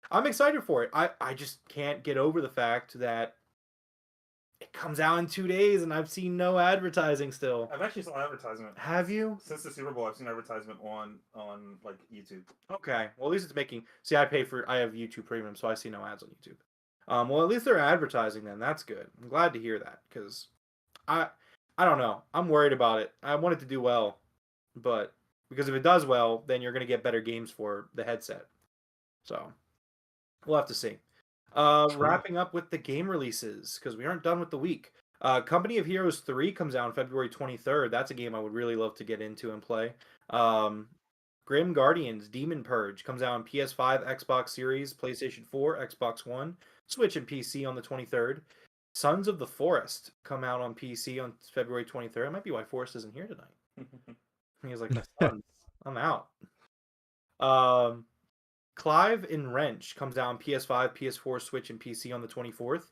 I'm excited for it. I just can't get over the fact that it comes out in 2 days and I've seen no advertising still. I've actually saw advertisement. Have you? Since the Super Bowl, I've seen advertisement on like YouTube. Okay, well at least it's making. See, I have YouTube Premium, so I see no ads on YouTube. Well, at least they're advertising then. That's good. I'm glad to hear that because I don't know. I'm worried about it. I want it to do well, but because if it does well, then you're gonna get better games for the headset. So we'll have to see. Wrapping up with the game releases because we aren't done with the week. Company of Heroes 3 comes out on February 23rd. That's a game I would really love to get into and play. Grim Guardians Demon Purge comes out on PS5, Xbox Series, PlayStation 4, Xbox One, Switch, and PC on the 23rd. Sons of the Forest come out on PC on February 23rd. That might be why Forrest isn't here tonight. He's like, Sons, I'm out. Clive and Wrench comes out on PS5, PS4, Switch, and PC on the 24th.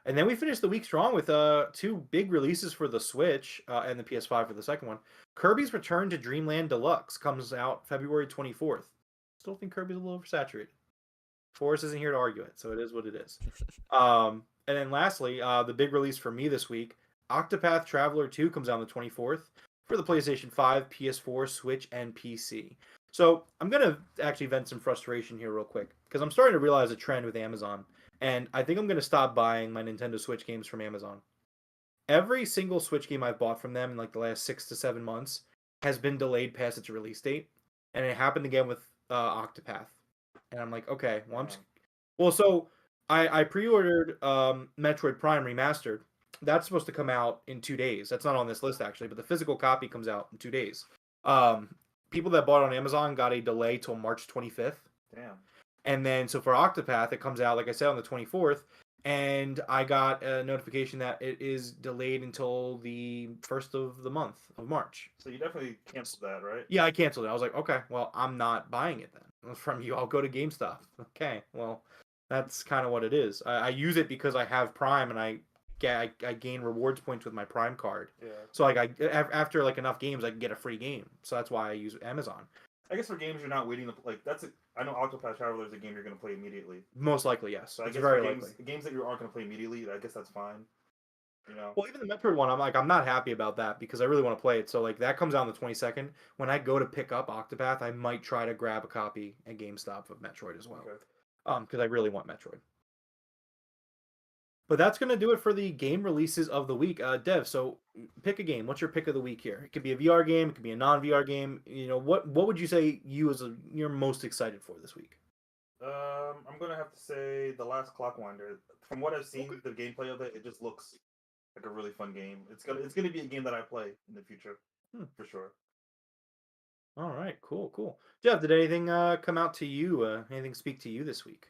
And then we finish the week strong with 2 big releases for the Switch and the PS5 for the second one. Kirby's Return to Dreamland Deluxe comes out February 24th. Still think Kirby's a little oversaturated. Forrest isn't here to argue it, so it is what it is. And then lastly, the big release for me this week, Octopath Traveler 2 comes out on the 24th for the PlayStation 5, PS4, Switch, and PC. So I'm gonna actually vent some frustration here real quick because I'm starting to realize a trend with Amazon, and I think I'm gonna stop buying my Nintendo Switch games from Amazon. Every single Switch game I've bought from them in like the last 6 to 7 months has been delayed past its release date, and it happened again with Octopath. And I'm like, okay, well, so I pre-ordered Metroid Prime Remastered. That's supposed to come out in 2 days. That's not on this list actually, but the physical copy comes out in 2 days. Um, People that bought it on Amazon got a delay till March 25th. Damn. And then so for Octopath, it comes out like I said on the 24th, and I got a notification that it is delayed until the first of the month of March. So you definitely canceled that, right? Yeah, I canceled it. I was like, okay, well, I'm not buying it then from you. I'll go to GameStop. Okay, well, that's kind of what it is. I use it because I have Prime and I gain rewards points with my Prime card. Yeah. So like after like enough games, I can get a free game. So that's why I use Amazon. I guess for games you're not waiting to like I know Octopath Traveler is a game you're going to play immediately. Most likely, yes. So I it's guess very for likely. games that you aren't going to play immediately, I guess that's fine. You know. Well, even the Metroid one, I'm not happy about that because I really want to play it. So like that comes out on the 22nd. When I go to pick up Octopath, I might try to grab a copy at GameStop of Metroid as well. Okay. Because I really want Metroid. But that's going to do it for the game releases of the week. Dev, so pick a game. What's your pick of the week here? It could be a VR game. It could be a non-VR game. You know, what would you say you're most excited for this week? I'm going to have to say The Last Clockwinder. From what I've seen, the gameplay of it just looks like a really fun game. It's gonna be a game that I play in the future, for sure. All right, cool. Jeff, did anything come out to you? Anything speak to you this week?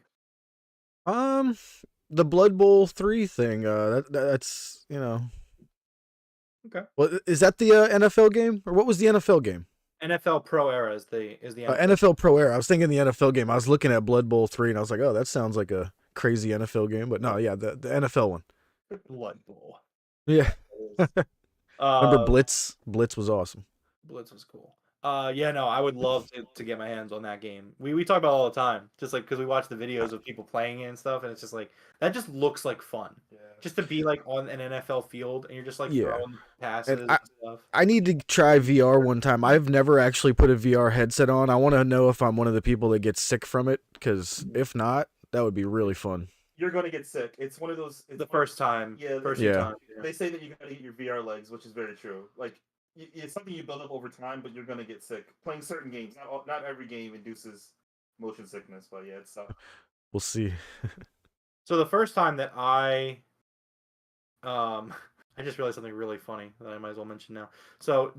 The Blood Bowl 3 thing. That's Okay. Well, is that the NFL game, or what was the NFL game? NFL Pro Era is the NFL. NFL Pro Era. I was thinking the NFL game. I was looking at Blood Bowl 3 and I was like, oh, that sounds like a crazy NFL game. But no, yeah, the NFL one. Blood Bowl. Yeah. Remember Blitz? Blitz was awesome. Blitz was cool. Yeah, no, I would love to get my hands on that game. We talk about it all the time, just like because we watch the videos of people playing it and stuff, and it's just like that just looks like fun. Yeah. Just to be like on an NFL field and you're just like throwing passes and stuff. I need to try VR one time. I've never actually put a VR headset on. I want to know if I'm one of the people that gets sick from it, because if not, that would be really fun. You're going to get sick. It's one of those. It's first time. Yeah. First time. They say that you got to eat your VR legs, which is very true. Like, it's something you build up over time, but you're going to get sick playing certain games. Not every game induces motion sickness, but yeah, it's tough. We'll see. So the first time that I just realized something really funny that I might as well mention now. So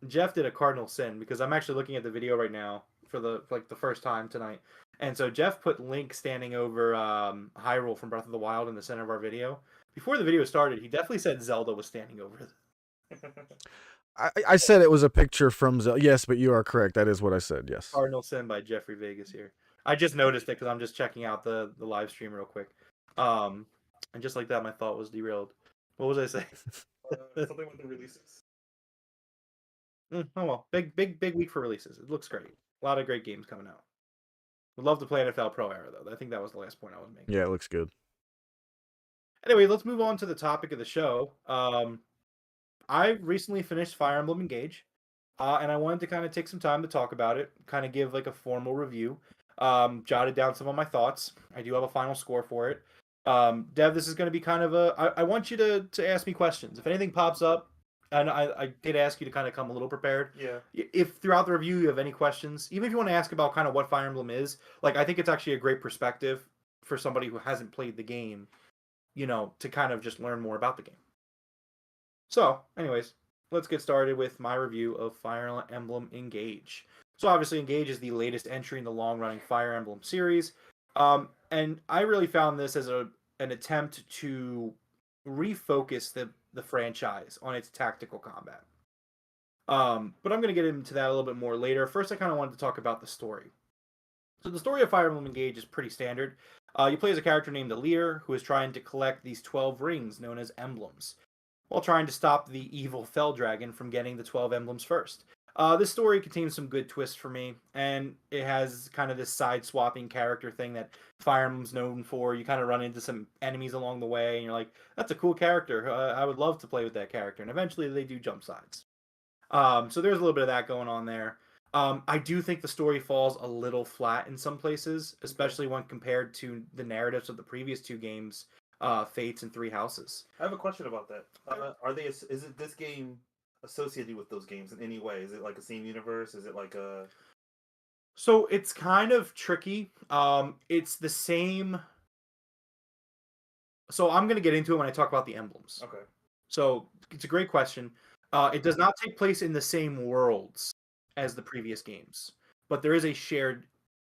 Jeff did a cardinal sin because I'm actually looking at the video right now for the first time tonight. And so Jeff put Link standing over Hyrule from Breath of the Wild in the center of our video. Before the video started, he definitely said Zelda was standing over it. I said it was a picture from Zelda. Yes, but you are correct. That is what I said, yes. Cardinal Sin by Jeffrey Vegas here. I just noticed it because I'm just checking out the live stream real quick. And just like that, my thought was derailed. What was I saying? Something with the releases. Oh well, big week for releases. It looks great. A lot of great games coming out. Would love to play NFL Pro Era though. I think that was the last point I was making. Yeah, it looks good. Anyway, let's move on to the topic of the show. I recently finished Fire Emblem Engage, and I wanted to kind of take some time to talk about it, kind of give like a formal review. Jotted down some of my thoughts. I do have a final score for it. Dev, this is going to be kind of I want you to ask me questions. If anything pops up, and I did ask you to kind of come a little prepared. Yeah. If throughout the review you have any questions, even if you want to ask about kind of what Fire Emblem is, like I think it's actually a great perspective for somebody who hasn't played the game, to kind of just learn more about the game. So, anyways, let's get started with my review of Fire Emblem Engage. So obviously Engage is the latest entry in the long-running Fire Emblem series. And I really found this as an attempt to refocus the franchise on its tactical combat. But I'm going to get into that a little bit more later. First, I kind of wanted to talk about the story. So the story of Fire Emblem Engage is pretty standard. You play as a character named Alir, who is trying to collect these 12 rings known as emblems, while trying to stop the evil Fell Dragon from getting the 12 emblems first. This story contains some good twists for me, and it has kind of this side-swapping character thing that Fire Emblem's known for. You kind of run into some enemies along the way, and you're like, that's a cool character. I would love to play with that character. And eventually they do jump sides. So there's a little bit of that going on there. I do think the story falls a little flat in some places, especially when compared to the narratives of the previous two games, Fates and Three Houses. I have a question about that. Is it this game associated with those games in any way? Is it like a same universe? Is it like a... So it's kind of tricky. It's the same. So I'm going to get into it when I talk about the emblems. Okay. So it's a great question. It does not take place in the same worlds as the previous games, but there is a shared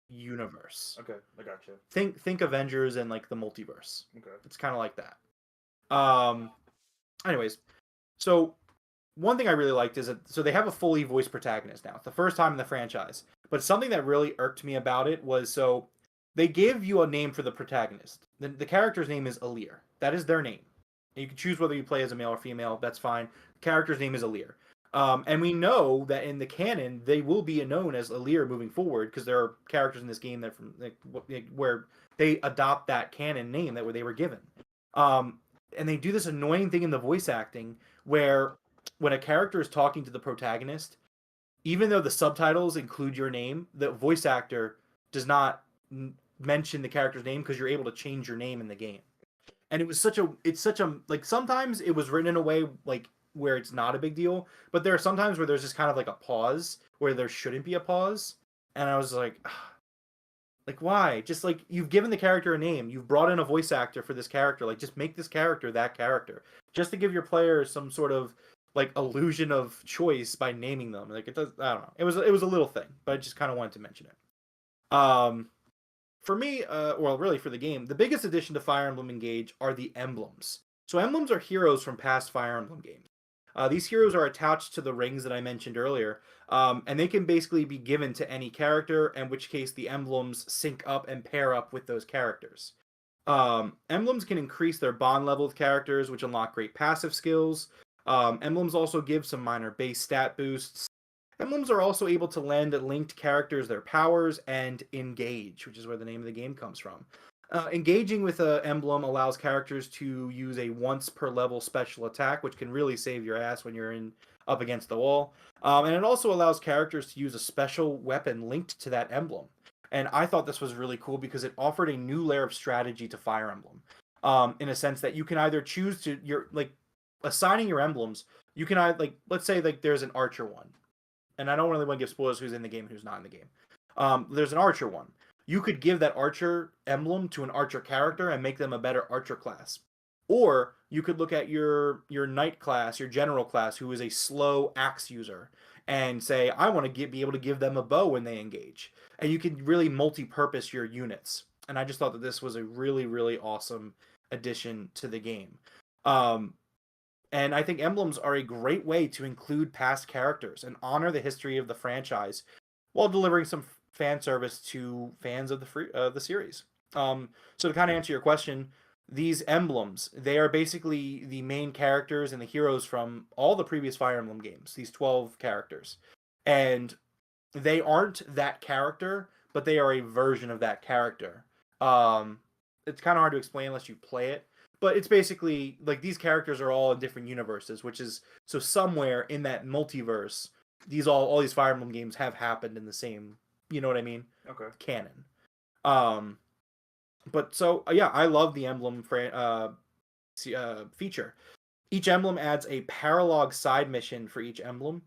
universe. Okay, I gotcha. Think Avengers and like the multiverse. Okay. It's kind of like that. Anyways, so one thing I really liked is that so they have a fully voiced protagonist now. It's the first time in the franchise. But something that really irked me about it was so they give you a name for the protagonist. The character's name is Alir. That is their name. You can choose whether you play as a male or female. That's fine. The character's name is Alir. And we know that in the canon, they will be known as Alir moving forward because there are characters in this game that from where they adopt that canon name that they were given. And they do this annoying thing in the voice acting where when a character is talking to the protagonist, even though the subtitles include your name, the voice actor does not mention the character's name because you're able to change your name in the game. And it's such a like sometimes it was written in a way like where it's not a big deal, but there are sometimes where there's just kind of like a pause where there shouldn't be a pause, and I was like why? Just like you've given the character a name, you've brought in a voice actor for this character, like just make this character that character, just to give your players some sort of like illusion of choice by naming them. Like it does, I don't know. It was a little thing, but I just kind of wanted to mention it. For me, well, really for the game, the biggest addition to Fire Emblem Engage are the emblems. So emblems are heroes from past Fire Emblem games. These heroes are attached to the rings that I mentioned earlier, and they can basically be given to any character, in which case the emblems sync up and pair up with those characters. Emblems can increase their bond level with characters, which unlock great passive skills. Emblems also give some minor base stat boosts. Emblems are also able to lend linked characters their powers and engage, which is where the name of the game comes from. Engaging with an emblem allows characters to use a once per level special attack, which can really save your ass when you're up against the wall. And it also allows characters to use a special weapon linked to that emblem. And I thought this was really cool because it offered a new layer of strategy to Fire Emblem, in a sense that you can either choose to assigning your emblems. You can either let's say there's an archer one, and I don't really want to give spoilers who's in the game and who's not in the game. There's an archer one. You could give that archer emblem to an archer character and make them a better archer class. Or you could look at your knight class, your general class, who is a slow axe user, and say, I want to be able to give them a bow when they engage. And you can really multi-purpose your units. And I just thought that this was a really, really awesome addition to the game. And I think emblems are a great way to include past characters and honor the history of the franchise while delivering some fan service to fans of the series. So to kind of answer your question, these emblems, they are basically the main characters and the heroes from all the previous Fire Emblem games, these 12 characters. And they aren't that character, but they are a version of that character. It's kind of hard to explain unless you play it. But it's basically like these characters are all in different universes, which is so somewhere in that multiverse, all these Fire Emblem games have happened in the same, you know what I mean? Okay. Canon. But so yeah, I love the emblem feature. Each emblem adds a paralogue side mission for each emblem.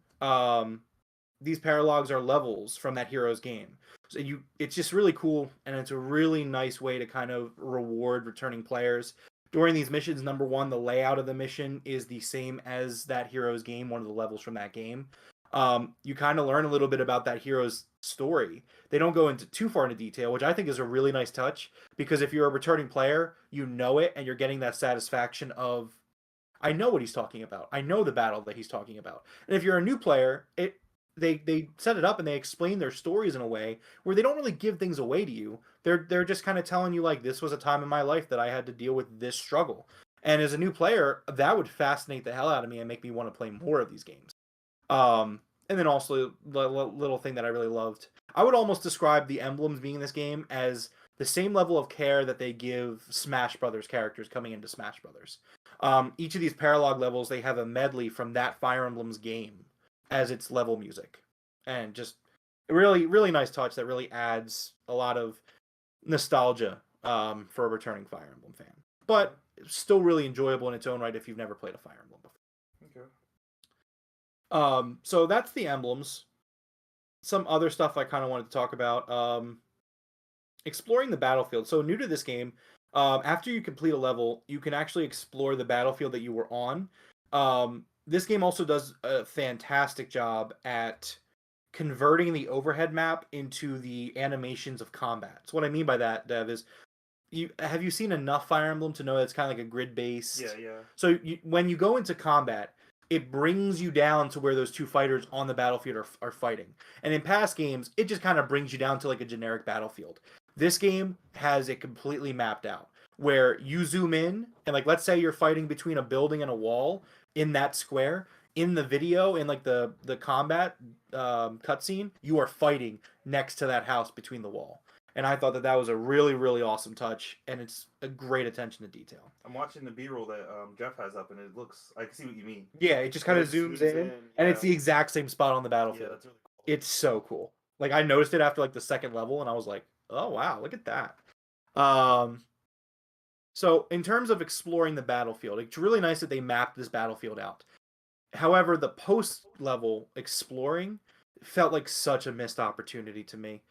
These paralogs are levels from that hero's game. So it's just really cool, and it's a really nice way to kind of reward returning players. During these missions, number one, the layout of the mission is the same as that hero's game, one of the levels from that game. You kind of learn a little bit about that hero's story. They don't go into too far into detail, which I think is a really nice touch, because if you're a returning player, you know it, and you're getting that satisfaction of, I know what he's talking about. I know the battle that he's talking about. And if you're a new player, they set it up and they explain their stories in a way where they don't really give things away to you. They're just kind of telling you, like, this was a time in my life that I had to deal with this struggle. And as a new player, that would fascinate the hell out of me and make me want to play more of these games. And then also the little thing that I really loved, I would almost describe the emblems being in this game as the same level of care that they give Smash Brothers characters coming into Smash Brothers. Each of these paralogue levels, they have a medley from that Fire Emblem's game as its level music. And just Really, really nice touch that really adds a lot of nostalgia for a returning Fire Emblem fan. But still really enjoyable in its own right if you've never played a Fire Emblem before. Okay. So that's the emblems. Some other stuff I kind of wanted to talk about. Exploring the battlefield. So new to this game, after you complete a level, you can actually explore the battlefield that you were on. This game also does a fantastic job at converting the overhead map into the animations of combat. So what I mean by that, Dev, is have you seen enough Fire Emblem to know it's kind of like a grid based? Yeah. So when you go into combat, it brings you down to where those two fighters on the battlefield are fighting. And in past games, it just kind of brings you down to like a generic battlefield. This game has it completely mapped out where you zoom in and like let's say you're fighting between a building and a wall in that square. In the video, in like the combat cutscene, you are fighting next to that house between the wall. And I thought that was a really, really awesome touch, and it's a great attention to detail. I'm watching the B-roll that Jeff has up, and it looks. I can see what you mean. Yeah, it just kind of zooms in, and it's the exact same spot on the battlefield. Yeah, that's really cool. It's so cool. Like I noticed it after like the second level, and I was like, "Oh wow, look at that." So in terms of exploring the battlefield, it's really nice that they mapped this battlefield out. However, the post-level exploring felt like such a missed opportunity to me.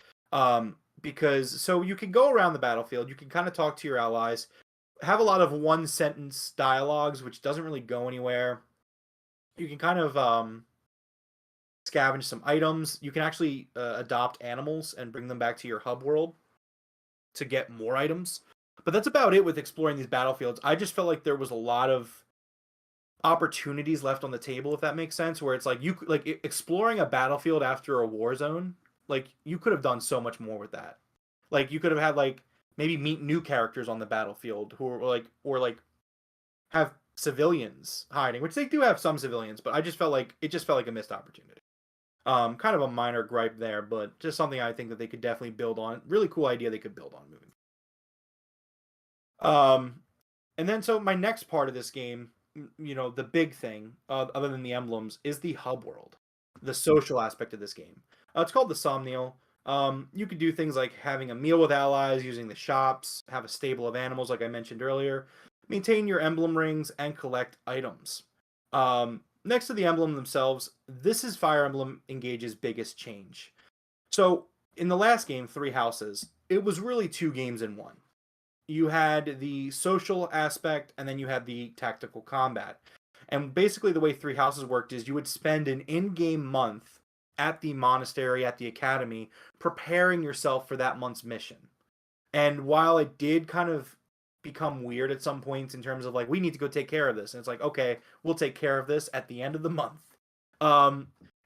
Because so you can go around the battlefield, you can kind of talk to your allies, have a lot of one-sentence dialogues, which doesn't really go anywhere. You can kind of scavenge some items. You can actually adopt animals and bring them back to your hub world to get more items. But that's about it with exploring these battlefields. I just felt like there was a lot of opportunities left on the table, if that makes sense, where it's like exploring a battlefield after a war zone, like you could have done so much more with that. Like you could have had like maybe meet new characters on the battlefield who are like or have civilians hiding, which they do have some civilians, but it just felt like a missed opportunity. Kind of a minor gripe there, but just something I think that they could definitely build on. Really cool idea they could build on moving. And then so my next part of this game, the big thing, other than the emblems, is the hub world, the social aspect of this game. It's called the Somnial. You could do things like having a meal with allies, using the shops, have a stable of animals, like I mentioned earlier, maintain your emblem rings, and collect items. Next to the emblem themselves, this is Fire Emblem Engage's biggest change. So in the last game, Three Houses, it was really two games in one. You had the social aspect, and then you had the tactical combat. And basically the way Three Houses worked is you would spend an in-game month at the monastery, at the academy, preparing yourself for that month's mission. And while it did kind of become weird at some points in terms of like, we need to go take care of this. And it's like, okay, we'll take care of this at the end of the month.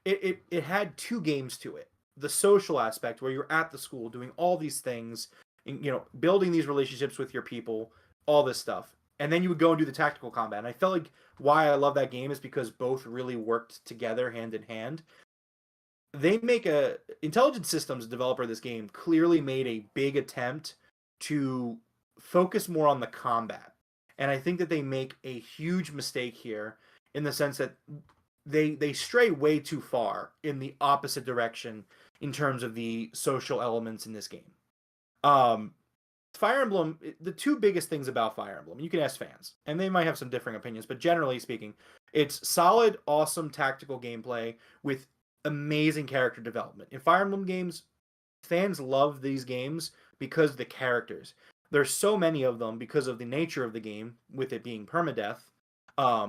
It had two games to it. The social aspect where you're at the school doing all these things, building these relationships with your people, all this stuff. And then you would go and do the tactical combat. And I felt like why I love that game is because both really worked together hand in hand. Intelligent Systems developer of this game clearly made a big attempt to focus more on the combat. And I think that they make a huge mistake here in the sense that they stray way too far in the opposite direction in terms of the social elements in this game. Fire Emblem, the two biggest things about Fire Emblem, you can ask fans, and they might have some differing opinions, but generally speaking, it's solid, awesome tactical gameplay with amazing character development. In Fire Emblem games, fans love these games because the characters. There's so many of them because of the nature of the game, with it being permadeath,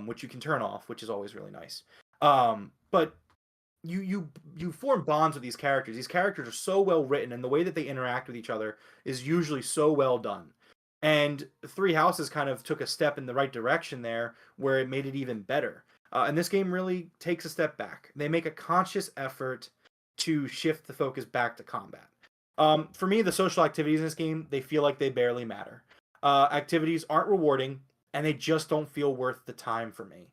which you can turn off, which is always really nice. But you form bonds with these characters. These characters are so well written, and the way that they interact with each other is usually so well done. And Three Houses kind of took a step in the right direction there, where it made it even better. And this game really takes a step back. They make a conscious effort to shift the focus back to combat. For me, the social activities in this game, they feel like they barely matter. Activities aren't rewarding, and they just don't feel worth the time for me.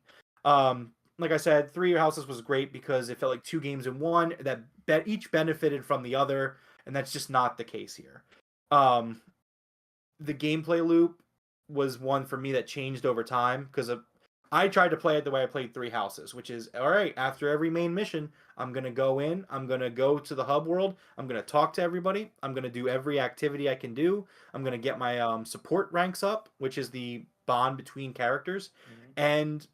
Like I said, Three Houses was great because it felt like two games in one that each benefited from the other, and that's just not the case here. The gameplay loop was one for me that changed over time because I tried to play it the way I played Three Houses, which is, all right, after every main mission, I'm going to go in, I'm going to go to the hub world, I'm going to talk to everybody, I'm going to do every activity I can do, I'm going to get my support ranks up, which is the bond between characters, and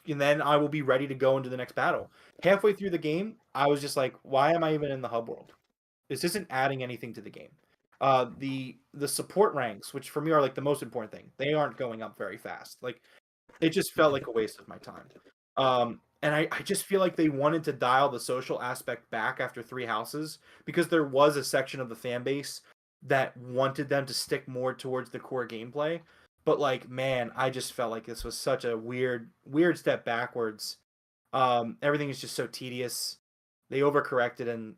then I will be ready to go into the next battle. Halfway through the game, I was just like, why am I even in the hub world? This isn't adding anything to the game. The support ranks, which for me are like the most important thing, they aren't going up very fast. Like, it just felt like a waste of my time. And I just feel like they wanted to dial the social aspect back after Three Houses, because there was a section of the fan base that wanted them to stick more towards the core gameplay. But like, man, I just felt like this was such a weird step backwards. Everything is just so tedious. They overcorrected, and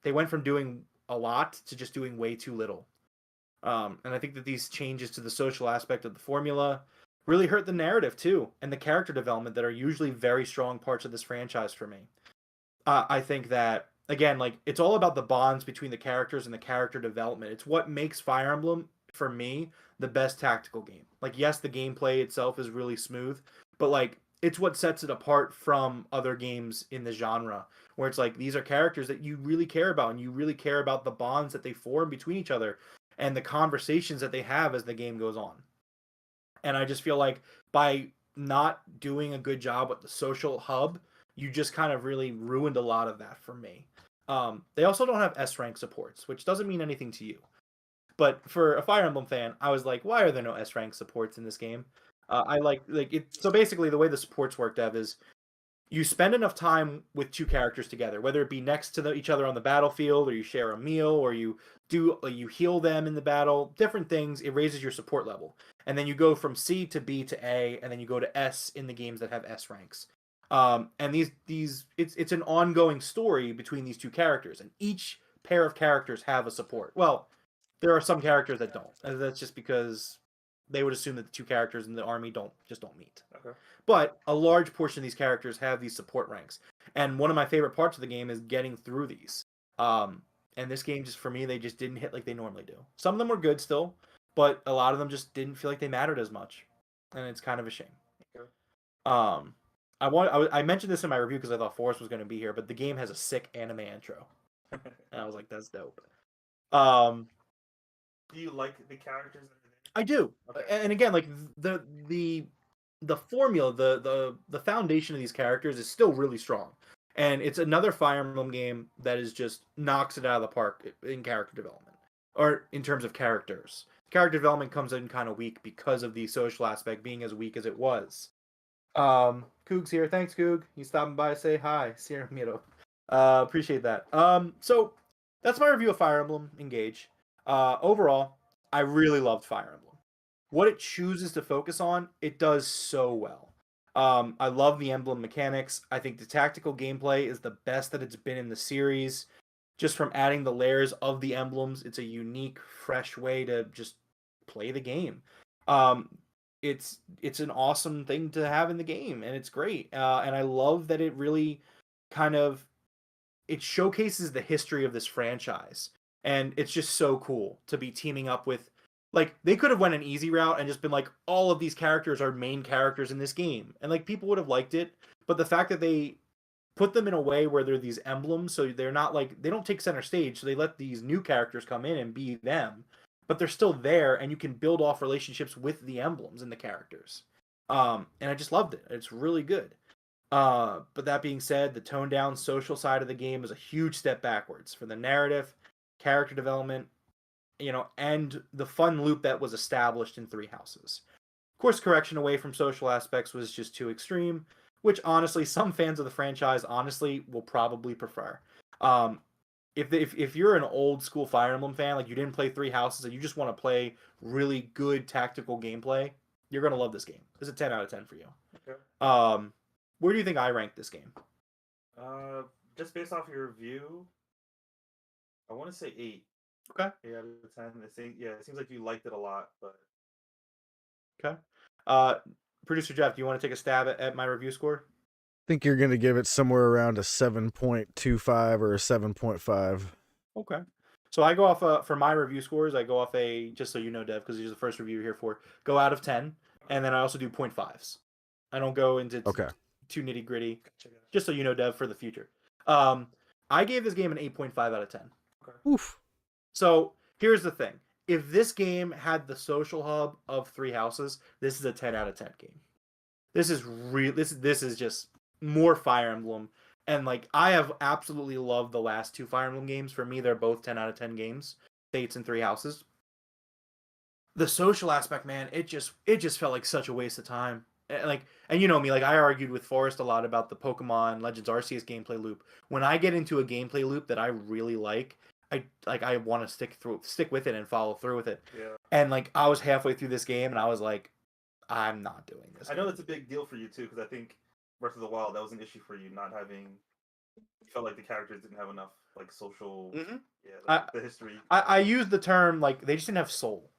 they went from doing a lot to just doing way too little. And I think that these changes to the social aspect of the formula really hurt the narrative too, and the character development that are usually very strong parts of this franchise for me. I think that, again, like, it's all about the bonds between the characters and the character development. It's what makes Fire Emblem, for me, the best tactical game. Like, yes, the gameplay itself is really smooth, but like, it's what sets it apart from other games in the genre, where it's like, these are characters that you really care about, and you really care about the bonds that they form between each other and the conversations that they have as the game goes on. And I just feel like by not doing a good job with the social hub, you just kind of really ruined a lot of that for me. They also don't have S rank supports, which doesn't mean anything to you. But for a Fire Emblem fan, I was like, why are there no S rank supports in this game? I like it. So basically, the way the supports work, Dev, is you spend enough time with two characters together, whether it be next to each other on the battlefield, or you share a meal, or you heal them in the battle, different things. It raises your support level, and then you go from C to B to A, and then you go to S in the games that have S ranks. And it's an ongoing story between these two characters, and each pair of characters have a support. Well, there are some characters that don't, and that's just because they would assume that the two characters in the army don't meet. Okay. But a large portion of these characters have these support ranks, and one of my favorite parts of the game is getting through these. And this game, just for me, they just didn't hit like they normally do. Some of them were good still, but a lot of them just didn't feel like they mattered as much, and it's kind of a shame. Okay. I mentioned this in my review because I thought Forrest was going to be here, but the game has a sick anime intro, and I was like, that's dope. Do you like the characters that are there? I do. Okay. And again, like, the formula, the foundation of these characters is still really strong, and it's another Fire Emblem game that is just knocks it out of the park in character development, or in terms of characters. Character development comes in kind of weak because of the social aspect being as weak as it was. Coog's here. Thanks, Coog. He's stopping by to say hi. Sierra Miro. Appreciate that. So that's my review of Fire Emblem Engage. Overall, I really loved Fire Emblem. What it chooses to focus on, it does so well. I love the emblem mechanics. I think the tactical gameplay is the best that it's been in the series. Just from adding the layers of the emblems, it's a unique, fresh way to just play the game. It's an awesome thing to have in the game, and it's great. And I love that it really kind of it showcases the history of this franchise, and it's just so cool to be teaming up with. Like, they could have went an easy route and just been like, all of these characters are main characters in this game, and like, people would have liked it. But the fact that they put them in a way where they're these emblems, so they're not like, they don't take center stage, so they let these new characters come in and be them, but they're still there, and you can build off relationships with the emblems and the characters. And I just loved it. It's really good. But that being said, the toned down social side of the game is a huge step backwards for the narrative, character development, and the fun loop that was established in Three Houses. Course correction away from social aspects was just too extreme, which honestly, some fans of the franchise honestly will probably prefer. If you're an old school Fire Emblem fan, like you didn't play Three Houses and you just want to play really good tactical gameplay, you're gonna love this game. It's a 10 out of 10 for you. Okay. Where do you think I rank this game? Just based off your review, I want to say 8. Okay. 8 out of 10. It seems like you liked it a lot, but okay. Producer Jeff, do you want to take a stab at my review score? I think you're going to give it somewhere around a 7.25 or a 7.5. Okay. So I go off for my review scores. I go off just so you know, Dev, because this is the first review you're here for. Go out of 10, and then I also do 0.5s. I don't go into too nitty gritty. Just so you know, Dev, for the future. I gave this game an 8.5 out of 10. Okay. Oof. So here's the thing: if this game had the social hub of 3 houses, this is a 10 out of 10 game. This is real. This is just more Fire Emblem, and like I have absolutely loved the last 2 Fire Emblem games. For me, they're both 10 out of 10 games. Fates and 3 Houses. The social aspect, man, it just felt like such a waste of time. And you know me, like I argued with Forrest a lot about the Pokemon Legends Arceus gameplay loop. When I get into a gameplay loop that I really like, I want to stick with it and follow through with it. Yeah. And like I was halfway through this game and I was like, I'm not doing this. I know that's a big deal for you too, because I think Breath of the Wild, that was an issue for you, not having. You felt like the characters didn't have enough like social. Mm-hmm. Yeah, the history. I use the term like they just didn't have soul.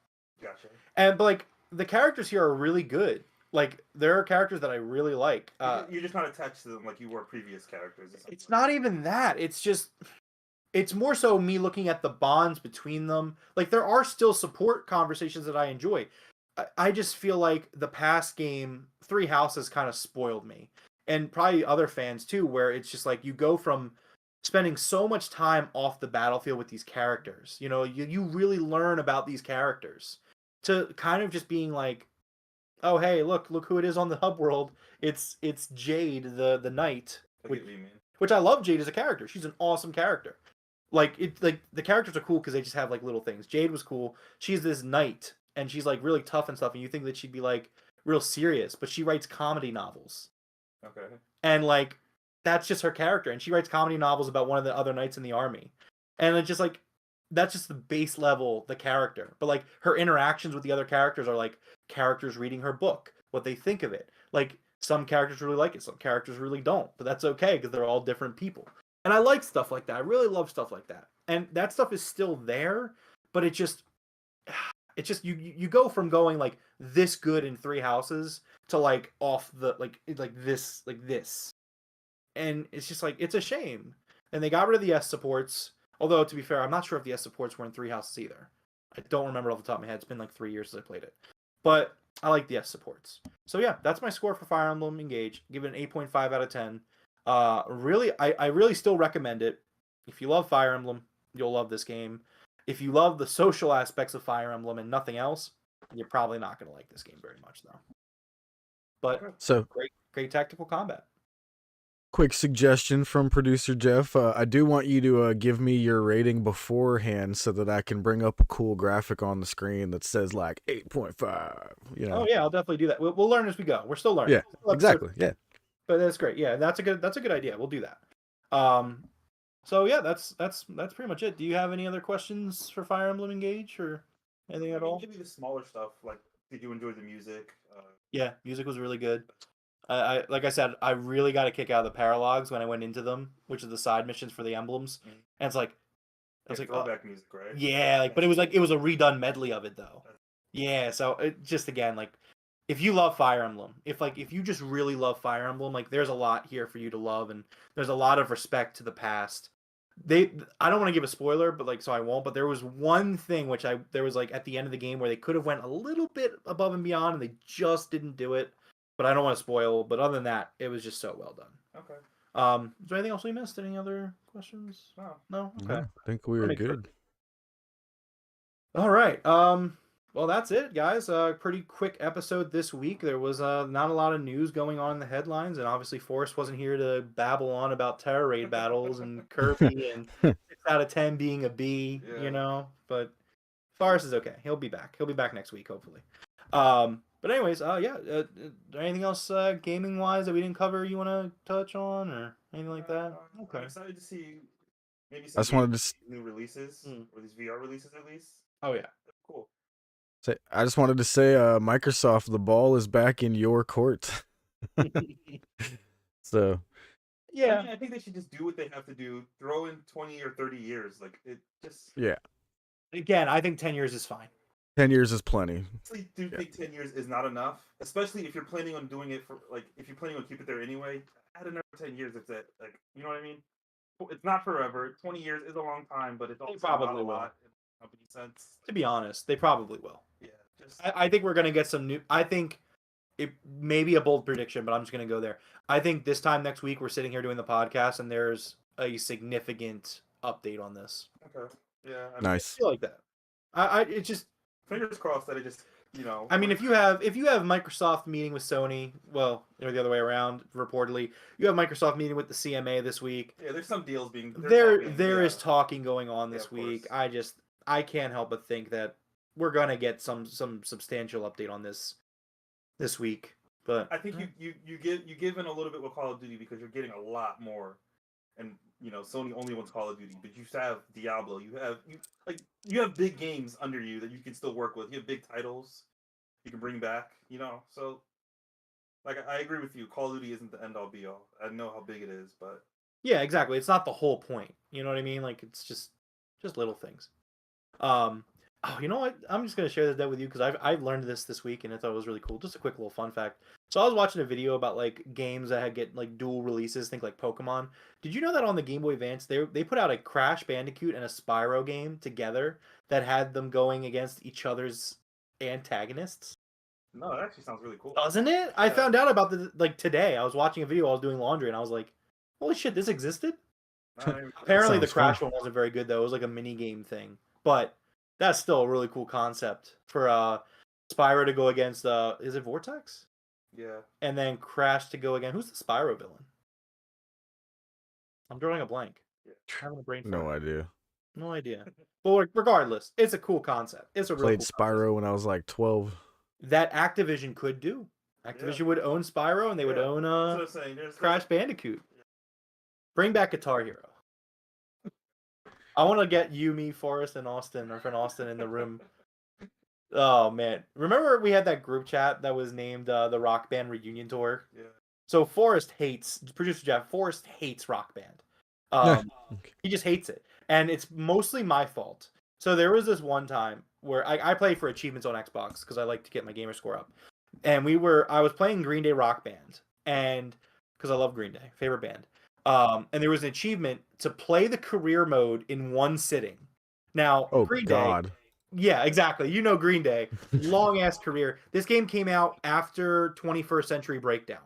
Gotcha. But like the characters here are really good. Like there are characters that I really like. You're just not attached to them like you were previous characters. It's not even that. It's more so me looking at the bonds between them. Like there are still support conversations that I enjoy. I just feel like the past game, 3 Houses, kind of spoiled me, and probably other fans too, where it's just like you go from spending so much time off the battlefield with these characters. You know, you really learn about these characters to kind of just being like, oh hey, look who it is on the hub world. It's Jade, the knight, which I love Jade as a character. She's an awesome character. Like the characters are cool because they just have like little things. Jade was cool. She's this knight and she's like really tough and stuff, and you think that she'd be like real serious, but she writes comedy novels. Okay. And like that's just her character, and she writes comedy novels about one of the other knights in the army. And it's just like that's just the base level, the character. But like her interactions with the other characters are like characters reading her book, what they think of it. Like some characters really like it, some characters really don't, but that's okay because they're all different people. And I like stuff like that. I really love stuff like that. And that stuff is still there, but it's just you go from going like this good in 3 Houses to like off the like this. And it's just like it's a shame. And they got rid of the S supports. Although to be fair, I'm not sure if the S supports were in 3 Houses either. I don't remember off the top of my head. It's been like 3 years since I played it. But I like the S supports. So yeah, that's my score for Fire Emblem Engage. Give it an 8.5 out of 10. Really, I really still recommend it. If you love Fire Emblem, you'll love this game. If you love the social aspects of Fire Emblem and nothing else, you're probably not going to like this game very much, though. But so great tactical combat. Quick suggestion from producer Jeff. I do want you to give me your rating beforehand so that I can bring up a cool graphic on the screen that says like 8.5. You know? Oh yeah, I'll definitely do that. We'll learn as we go. We're still learning. Yeah, exactly. Yeah. But that's great. Yeah, that's a good idea. We'll do that. So yeah, that's pretty much it. Do you have any other questions for Fire Emblem Engage or anything at all? Maybe the smaller stuff. Like, did you enjoy the music? Yeah, music was really good. I like I said, I really got a kick out of the paralogs when I went into them, which is the side missions for the emblems. Mm-hmm. And it's like, I was like, throwback music, right? Yeah, like, but it was a redone medley of it though. Yeah, so it just again like. If you love Fire Emblem, if you just really love Fire Emblem, like there's a lot here for you to love, and there's a lot of respect to the past. I don't want to give a spoiler, but like so I won't. But there was one thing there was like at the end of the game where they could have went a little bit above and beyond, and they just didn't do it. But I don't want to spoil. But other than that, it was just so well done. Okay. Is there anything else we missed? Any other questions? No. Okay. I think we were good. All right. Well, that's it, guys. Pretty quick episode this week. There was not a lot of news going on in the headlines, and obviously Forrest wasn't here to babble on about Terror Raid battles and Kirby and 6 out of 10 being a B, you know. But Forrest is okay. He'll be back. He'll be back next week, hopefully. But anyways, anything else gaming-wise that we didn't cover you want to touch on or anything like that? Okay. I'm excited to see maybe some I just wanted to new releases, or these VR releases at least. Oh, yeah. Cool. I just wanted to say, Microsoft, the ball is back in your court. So, yeah, I mean, I think they should just do what they have to do. Throw in 20 or 30 years, like it just. Yeah. Again, I think 10 years is fine. 10 years is plenty. I do think 10 years is not enough, especially if you're planning on doing it for like if you're planning on keep it there anyway. Add another 10 years. It's it. Like you know what I mean? It's not forever. 20 years is a long time, but it's also probably not a will. lot in company sense. To be honest, they probably will. Yeah, I think we're gonna get some new. I think it may be a bold prediction, but I'm just going to go there. I think this time next week we're sitting here doing the podcast and there's a significant update on this. Okay. Yeah. I Nice. I feel like that. It's just fingers crossed that it just I mean, if you have Microsoft meeting with Sony, well, or the other way around, reportedly, you have Microsoft meeting with the CMA this week. Yeah, there's some deals being there is talking going on this week. Course. I can't help but think that we're gonna get some substantial update on this week. But I think you give in a little bit with Call of Duty because you're getting a lot more, and Sony only wants Call of Duty, but you have Diablo, you have big games under you that you can still work with. You have big titles you can bring back, So, like, I agree with you. Call of Duty isn't the end all be all. I know how big it is, but yeah, exactly. It's not the whole point. You know what I mean? Like, it's just little things. Oh, you know what? I'm just gonna share that with you because I've learned this week and I thought it was really cool. Just a quick little fun fact. So I was watching a video about like games that get like dual releases, think like Pokemon. Did you know that on the Game Boy Advance they put out a Crash Bandicoot and a Spyro game together that had them going against each other's antagonists? No, that actually sounds really cool. Doesn't it? Yeah. I found out about today. I was watching a video. I was doing laundry and I was like, "Holy shit, this existed!" Apparently, the Crash one wasn't very good though. It was like a mini game thing, but that's still a really cool concept for Spyro to go against is it Vortex? Yeah. And then Crash to go again. Who's the Spyro villain? I'm drawing a blank. Yeah. Having a brain fart. No idea. But regardless, it's a cool concept. It's a really played cool Spyro concept. When I was like 12. That Activision could do. Activision would own Spyro and they would own Crash Bandicoot. Yeah. Bring back Guitar Hero. I want to get you, me, Forrest, and Austin, our friend Austin, in the room. Oh, man. Remember we had that group chat that was named the Rock Band Reunion Tour? Yeah. So producer Jeff, Forrest hates Rock Band. He just hates it. And it's mostly my fault. So there was this one time where I play for achievements on Xbox because I like to get my gamer score up. And I was playing Green Day Rock Band, and because I love Green Day, favorite band. And there was an achievement to play the career mode in one sitting. Now, Green Day, yeah, exactly. Green Day, long ass career. This game came out after 21st Century Breakdown,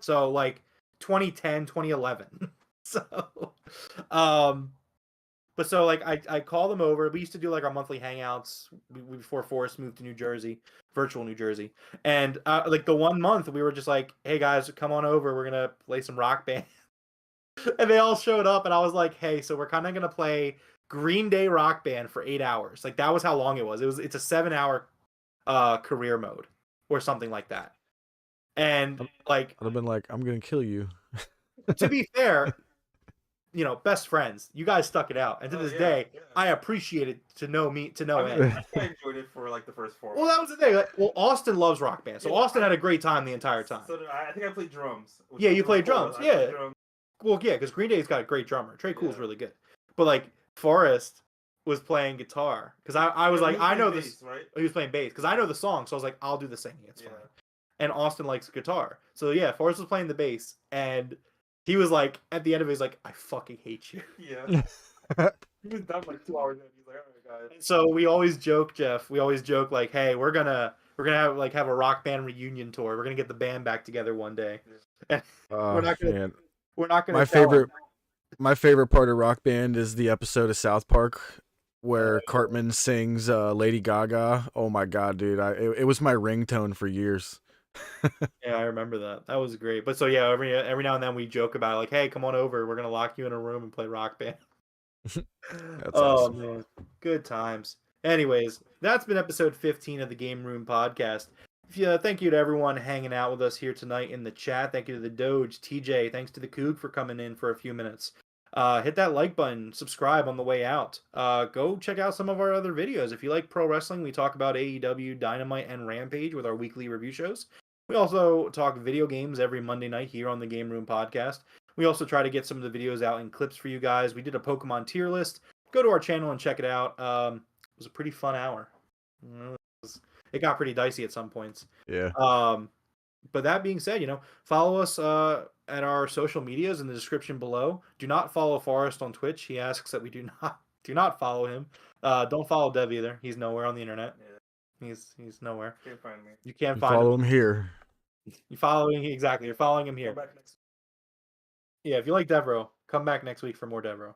so like 2010, 2011. So, but so like I call them over. We used to do like our monthly hangouts before Forrest moved to New Jersey, virtual New Jersey, and like the 1 month we were just like, hey guys, come on over. We're gonna play some Rock Band. And they all showed up, and I was like, "Hey, so we're kind of gonna play Green Day Rock Band for 8 hours." Like that was how long it was. It's a 7-hour career mode or something like that. And like, I'd have been like, "I'm gonna kill you." To be fair, best friends. You guys stuck it out, and to this day, I appreciate it to know it. I enjoyed it for like the first 4 months. Well, that was the thing. Like, Austin loves Rock Band, so Austin had a great time the entire time. So did I think I played drums. Yeah, you played drums. Yeah. Well, yeah, because Green Day's got a great drummer. Trey Cool's really good. But, like, Forrest was playing guitar. Because I was like, I know this. Right? He was playing bass. Because I know the song. So I was like, I'll do the singing. It's fine. And Austin likes guitar. So, yeah, Forrest was playing the bass. And he was like, at the end of it, he's like, I fucking hate you. Yeah. He was done like 2 hours in. He's like, all right, guys. So we always joke, Jeff. We always joke, like, hey, we're gonna have a Rock Band reunion tour. We're going to get the band back together one day. And we're not going to... We're not going to. My favorite part of Rock Band is the episode of South Park where Cartman sings Lady Gaga. Oh my god, dude! It was my ringtone for years. Yeah, I remember that. That was great. But so yeah, every now and then we joke about it, like, hey, come on over. We're gonna lock you in a room and play Rock Band. That's awesome. Man, good times. Anyways, that's been episode 15 of the Game Room Podcast. Thank you to everyone hanging out with us here tonight in the chat. Thank you to the Doge, TJ. Thanks to the Coog for coming in for a few minutes. Hit that like button. Subscribe on the way out. Go check out some of our other videos. If you like pro wrestling, we talk about AEW, Dynamite, and Rampage with our weekly review shows. We also talk video games every Monday night here on the Game Room Podcast. We also try to get some of the videos out in clips for you guys. We did a Pokemon tier list. Go to our channel and check it out. It was a pretty fun hour. It got pretty dicey at some points. Yeah. But that being said, follow us at our social medias in the description below. Do not follow Forrest on Twitch. He asks that we do not follow him. Don't follow Dev either. He's nowhere on the internet. Yeah. He's nowhere. Can't find me. You can't find follow him here. You're following him here. Come back next. Yeah, if you like Devroro, come back next week for more Devroro.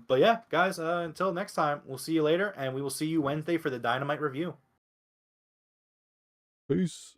But yeah, guys, until next time, we'll see you later, and we will see you Wednesday for the Dynamite review. Peace.